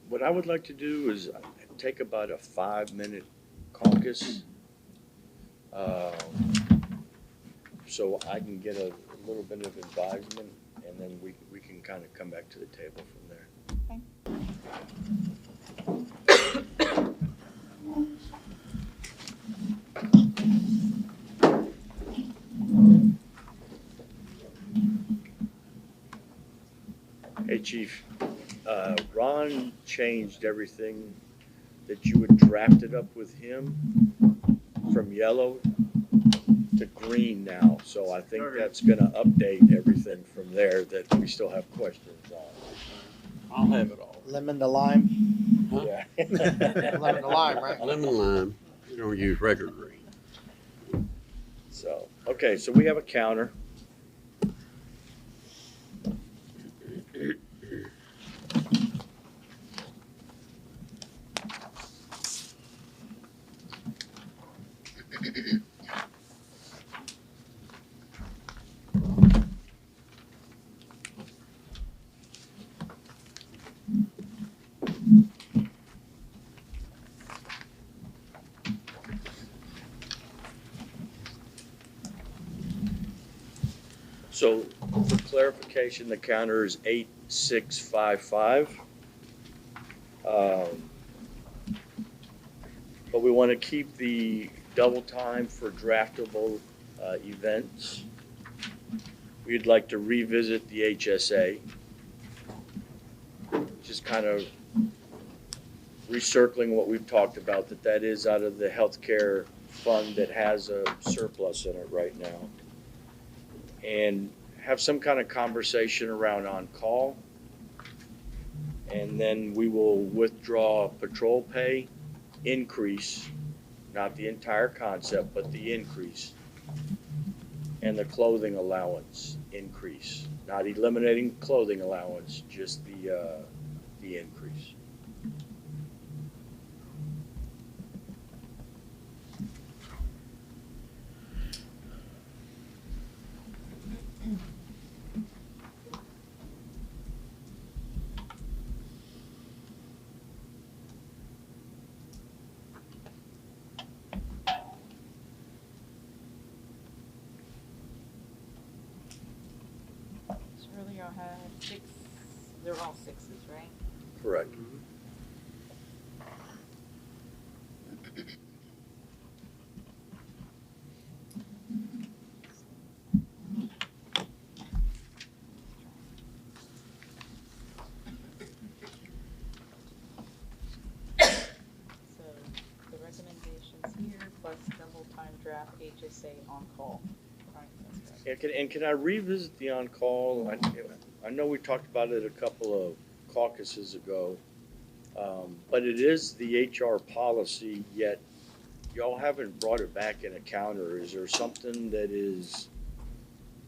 What I would like to do is take about a 5-minute caucus, so I can get a little bit of advisement, and then we can kind of come back to the table from there. Hey, Chief, Ron changed everything that you had drafted up with him from yellow to green now. So I think that's gonna update everything from there that we still have questions on. I'll have it all. Lemon to lime. Huh? Yeah. Lemon to lime, right? Lemon lime, we don't use regular green. So, okay, so we have a counter. So for clarification, the counter is 8655. But we want to keep the double time for draftable events. We'd like to revisit the HSA. Just kind of recircling what we've talked about, that is out of the healthcare fund that has a surplus in it right now. And have some kind of conversation around on-call. And then we will withdraw patrol pay increase, not the entire concept, but the increase. And the clothing allowance increase, not eliminating clothing allowance, just the increase. So earlier I had 6, they're all 6s, right? Correct. draft HSA on-call. Right, that's correct. And can I revisit the on-call? I know we talked about it a couple of caucuses ago, but it is the HR policy, yet y'all haven't brought it back in a counter. Is there something that is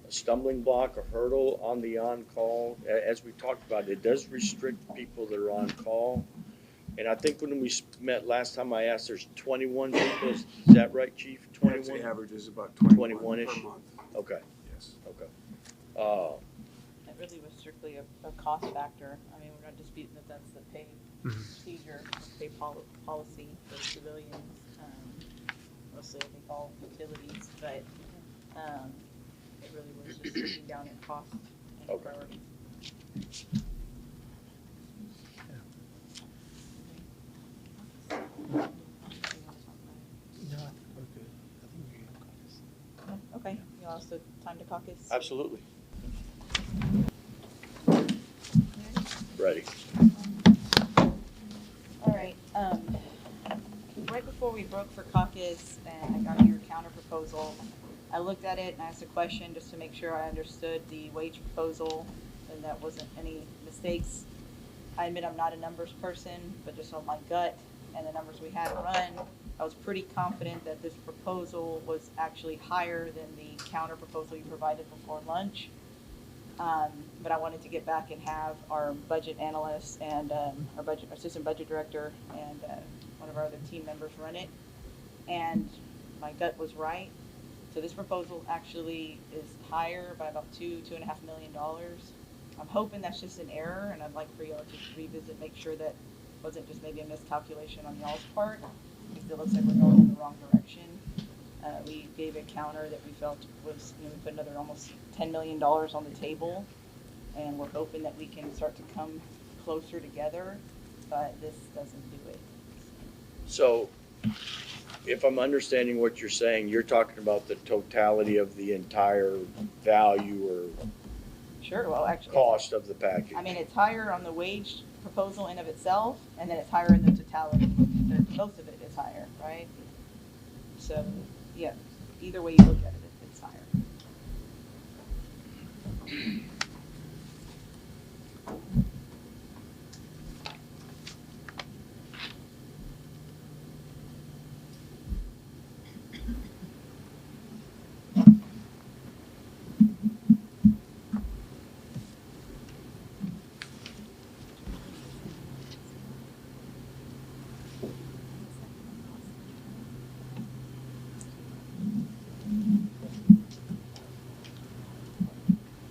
a stumbling block, a hurdle on the on-call? As we talked about, it does restrict people that are on call. And I think when we met last time, I asked, there's 21 people. Is that right, Chief? I'd say 21? average is about 21 per 21-ish? month. Okay, Yes. okay. It really was strictly a cost factor. I mean, we're not disputing that that's the pay procedure, the pay policy for civilians, mostly I think all utilities, but it really was just looking down at cost and Okay. priority. No, I think we're good. I think we're good on caucus. Okay, you also time to caucus? Absolutely. Ready. All right, right before we broke for caucus and I got your counter proposal, I looked at it and asked a question just to make sure I understood the wage proposal and that wasn't any mistakes. I admit I'm not a numbers person, but just on my gut and the numbers we had run, I was pretty confident that this proposal was actually higher than the counter proposal you provided before lunch. But I wanted to get back and have our budget analyst and our assistant budget director and one of our other team members run it. And my gut was right. So this proposal actually is higher by about $2.5 million. I'm hoping that's just an error, and I'd like for y'all to revisit, make sure that wasn't just maybe a miscalculation on y'all's part, because it looks like we're going in the wrong direction. We gave a counter that we felt was, we put another almost $10 million on the table, and we're hoping that we can start to come closer together, but this doesn't do it. So if I'm understanding what you're saying, you're talking about the totality of the entire value or Sure, well, actually. cost of the package. I mean, it's higher on the wage proposal in of itself, and then it's higher in the totality. Most of it is higher, right? So, yeah, either way you look at it, it's higher.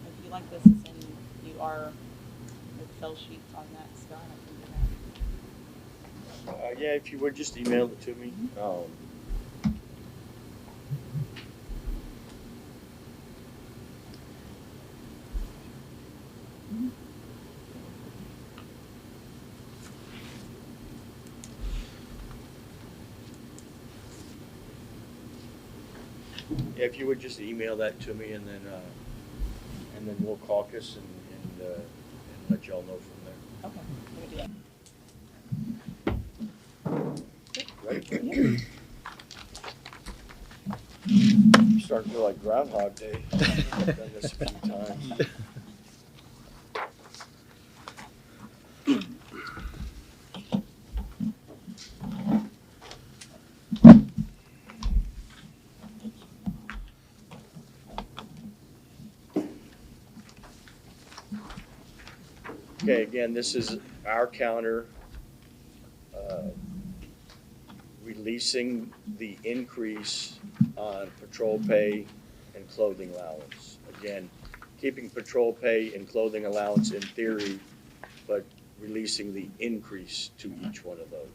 If you like this, and you are with Excel sheets on that, Scott, I can do that. Yeah, if you would just email it to me. Yeah, if you would just email that to me, and then we'll caucus and let y'all know from there. Okay, let me do that. Ready? Starting to feel like Groundhog Day. I've done this a few times. Okay, again, this is our counter, releasing the increase on patrol pay and clothing allowance. Again, keeping patrol pay and clothing allowance in theory, but releasing the increase to each one of those.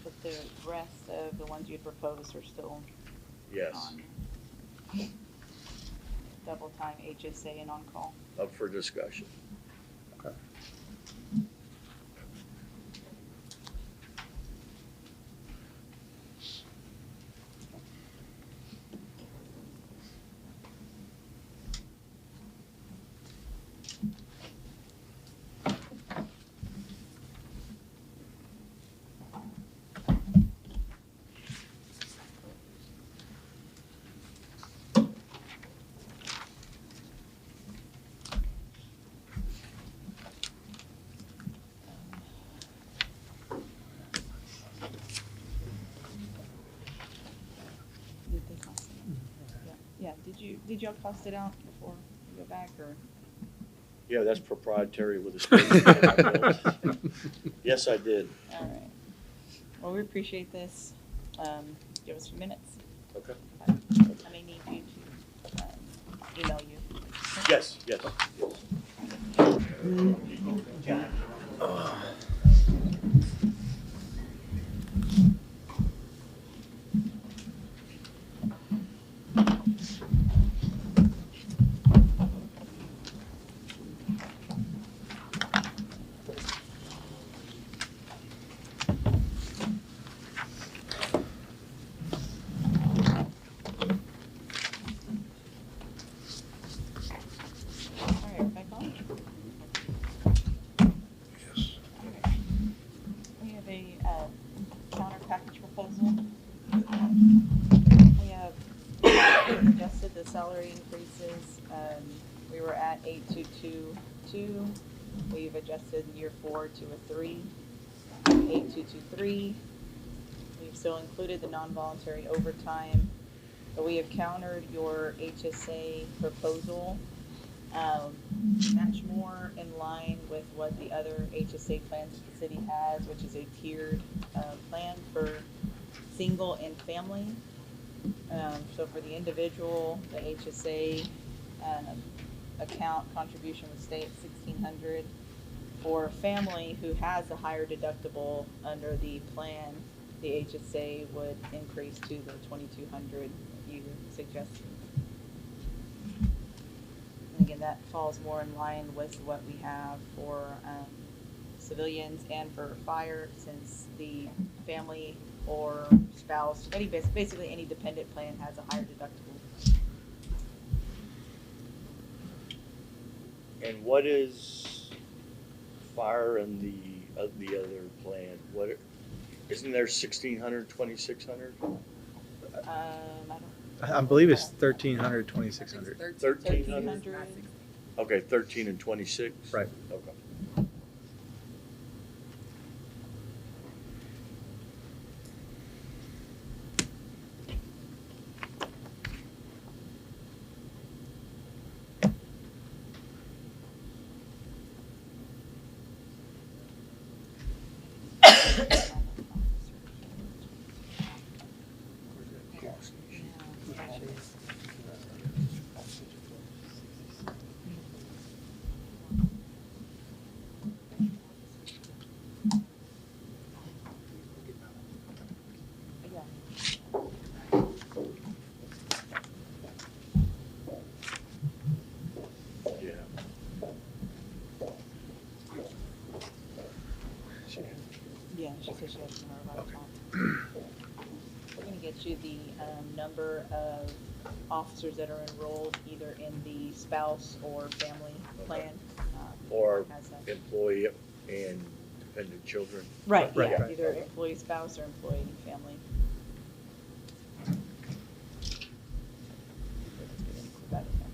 But the rest of the ones you proposed are still Yes, on. Double time HSA and on-call. up for discussion. Okay. did y'all cost it out before you go back, or? Yeah, that's proprietary with the state. Yes, I did. All right. Well, we appreciate this. Give us some minutes. Okay. I may need you to email you. Yes, yes. All right, back on. Yes. We have a counter package proposal. We have adjusted the salary increases. We were at 8,222. We've adjusted in year 4 to a 3, 8,223. We've still included the non-voluntary overtime, but we have countered your HSA proposal, much more in line with what the other HSA plans that the city has, which is a tiered plan for single and family. So for the individual, the HSA account contribution would stay at $1,600. For a family who has a higher deductible under the plan, the HSA would increase to the $2,200 you suggested. And again, that falls more in line with what we have for civilians and for fire, since the family or spouse, basically any dependent plan has a higher deductible. And what is fire and the other plan? Isn't there 1,600, 2,600? I believe it's 1,300, 2,600. 1,300? Okay, 13 and 26? Right. Okay. Yeah. Yeah, she said she has to know about that. We're gonna get you the number of officers that are enrolled either in the spouse or family plan. Or has that. employee and dependent children. Right, Right, yeah, right. either employee spouse or employee family. Got it there.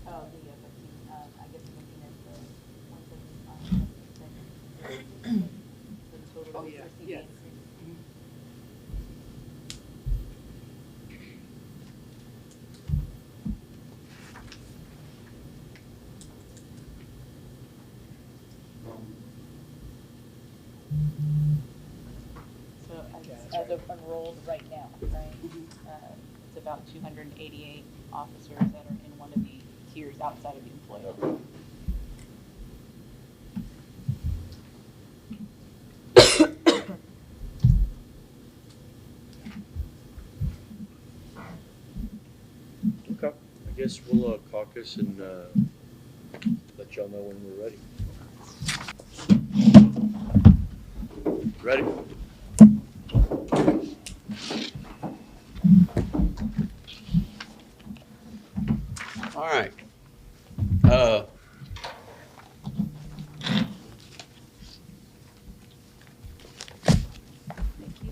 Oh, the 15, I guess I'm looking at the 175. The total. Oh, yeah, receipt yes. increase. as of enrolled right now, right? It's about 288 officers that are in one of the tiers outside of the employee. Okay, I guess we'll caucus and let y'all know when we're ready. Ready? All right. Thank you.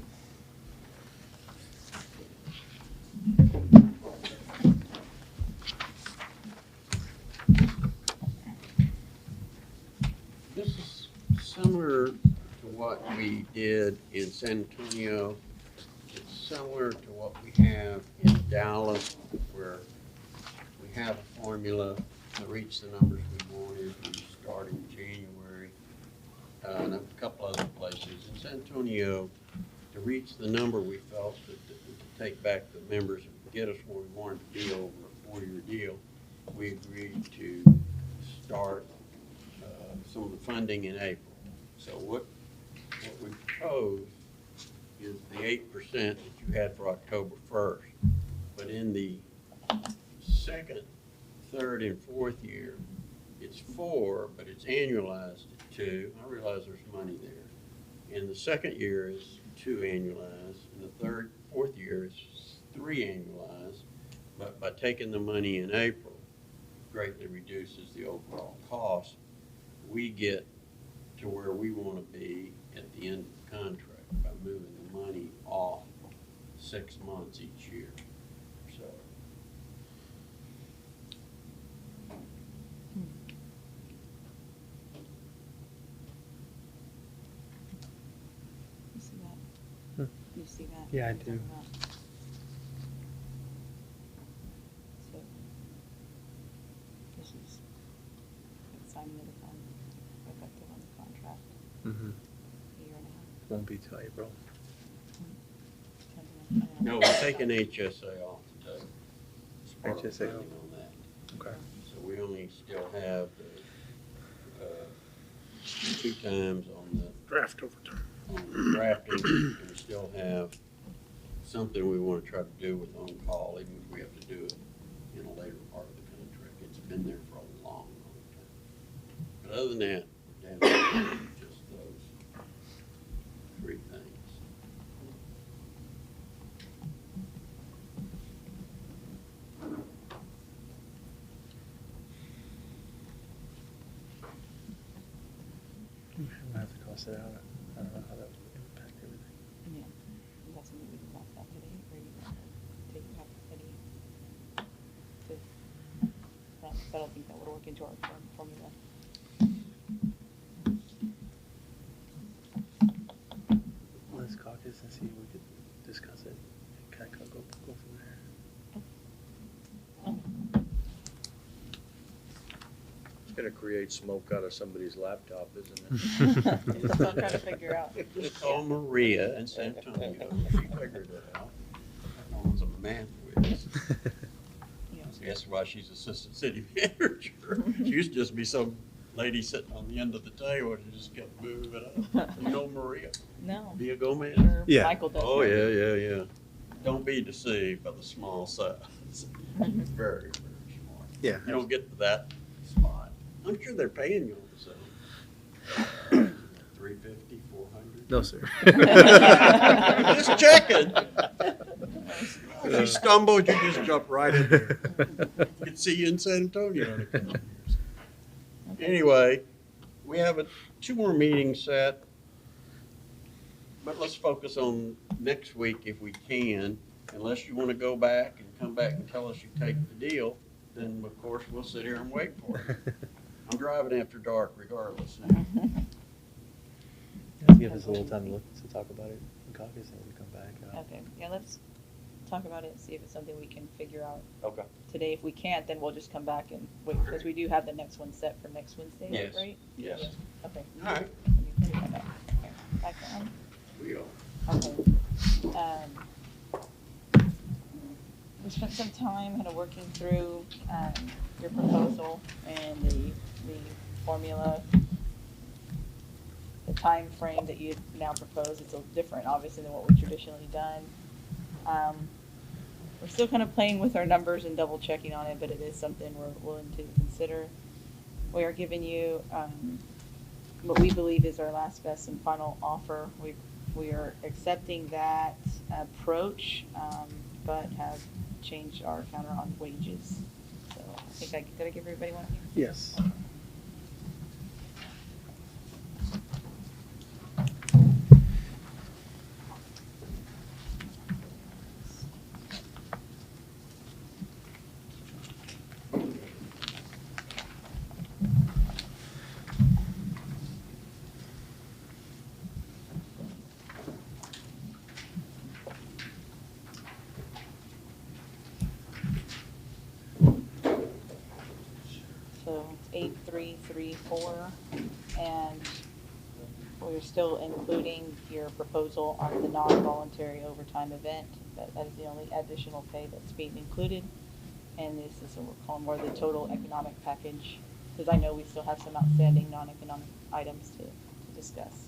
This is similar to what we did in San Antonio. It's similar to what we have in Dallas, where we have a formula to reach the numbers we wanted. We start in January, and a couple other places. In San Antonio, to reach the number we felt that to take back the members and get us where we wanted to be over a 4-year deal, we agreed to start some of the funding in April. So what we proposed is the 8% that you had for October 1st. But in the second, third, and fourth year, it's 4, but it's annualized at 2. I realize there's money there. And the second year is 2 annualized, and the third, fourth year is 3 annualized. But by taking the money in April, greatly reduces the overall cost. We get to where we want to be at the end of the contract by moving the money off 6 months each year. So. You see that? You see that? Yeah, I do. So, this is signing of the fund, effective on the contract, Mm-hmm. a year and a half. Won't be till April. No, we're taking HSA off today. It's part of the HSA funding off. on that. Okay. So we only still have the, 2 times on the Draft overtime. drafting, and we still have something we want to try to do with on-call, even if we have to do it in a later part of the contract. It's been there for a long, long time. But other than that, we're down to just those 3 things. I'm gonna have to cost it out. I don't know how that would impact everything. Yeah, that's something we can talk about today, or you want to take it up today? I don't think that would work into our formula. Let's caucus and see if we could discuss it and kind of go from there. It's gonna create smoke out of somebody's laptop, isn't it? Just still trying to figure out. Just call Maria in San Antonio. She figured it out. That woman's a math whiz. Yeah. That's why she's assistant city manager. She used to just be some lady sitting on the end of the table and just kept moving up. You know Maria? No. Via Gomez? Sure, Yeah. Michael does. Oh, yeah. Don't be deceived by the small size. Very, very smart. Yeah. You don't get to that spot. I'm sure they're paying you on the same. 350, 400. No, sir. Just checking. If you stumbled, you just jump right in there. Could see you in San Antonio in a couple of years. Anyway, we have 2 more meetings set, but let's focus on next week if we can. Unless you want to go back and come back and tell us you take the deal, then of course we'll sit here and wait for it. I'm driving after dark regardless now. Give us a little time to talk about it in caucus and we come back. Okay, yeah, let's talk about it and see if it's something we can figure out Okay. today. If we can't, then we'll just come back and wait, because we do have the next one set for next Wednesday, Yes. right? Yes. Okay. All right. Let me put that back. Okay, back on. We are. Okay. We spent some time kind of working through your proposal and the formula, the time frame that you now propose. It's a little different, obviously, than what we've traditionally done. We're still kind of playing with our numbers and double checking on it, but it is something we're willing to consider. We are giving you what we believe is our last, best, and final offer. We are accepting that approach, but have changed our counter on wages. So I think did I give everybody one here? Yes. So 8334, and we're still including your proposal on the non-voluntary overtime event. That is the only additional pay that's being included. And this is what we're calling more the total economic package, because I know we still have some outstanding non-economic items to discuss.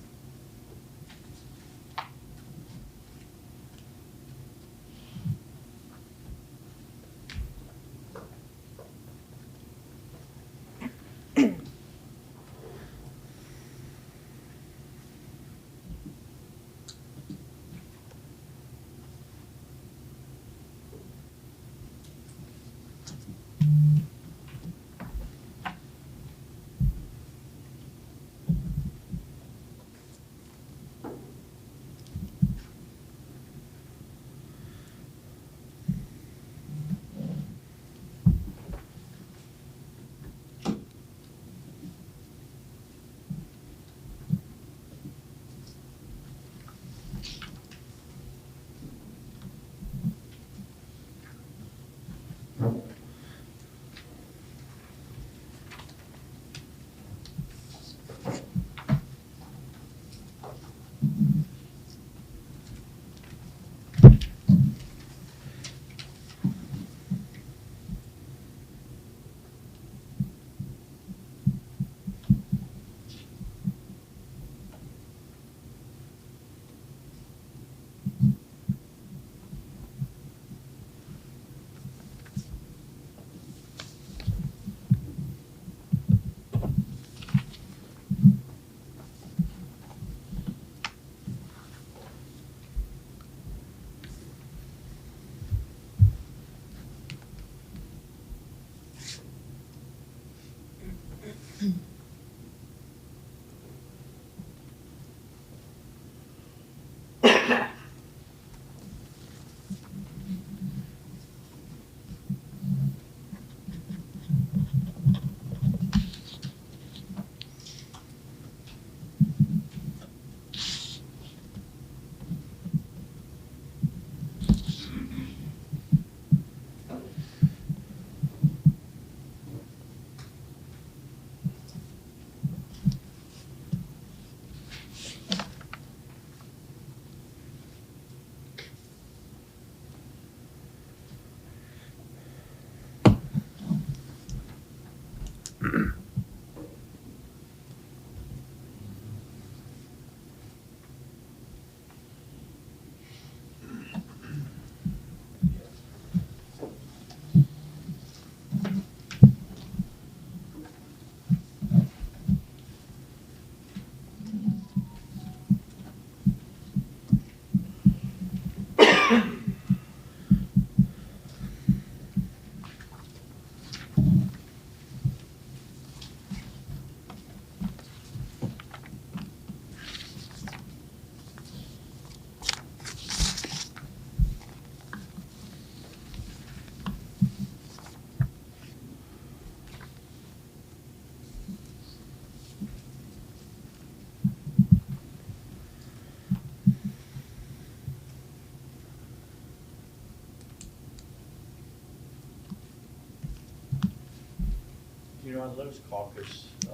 You know, let us caucus, and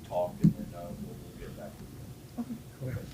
talk, and then we'll get back to you. Okay.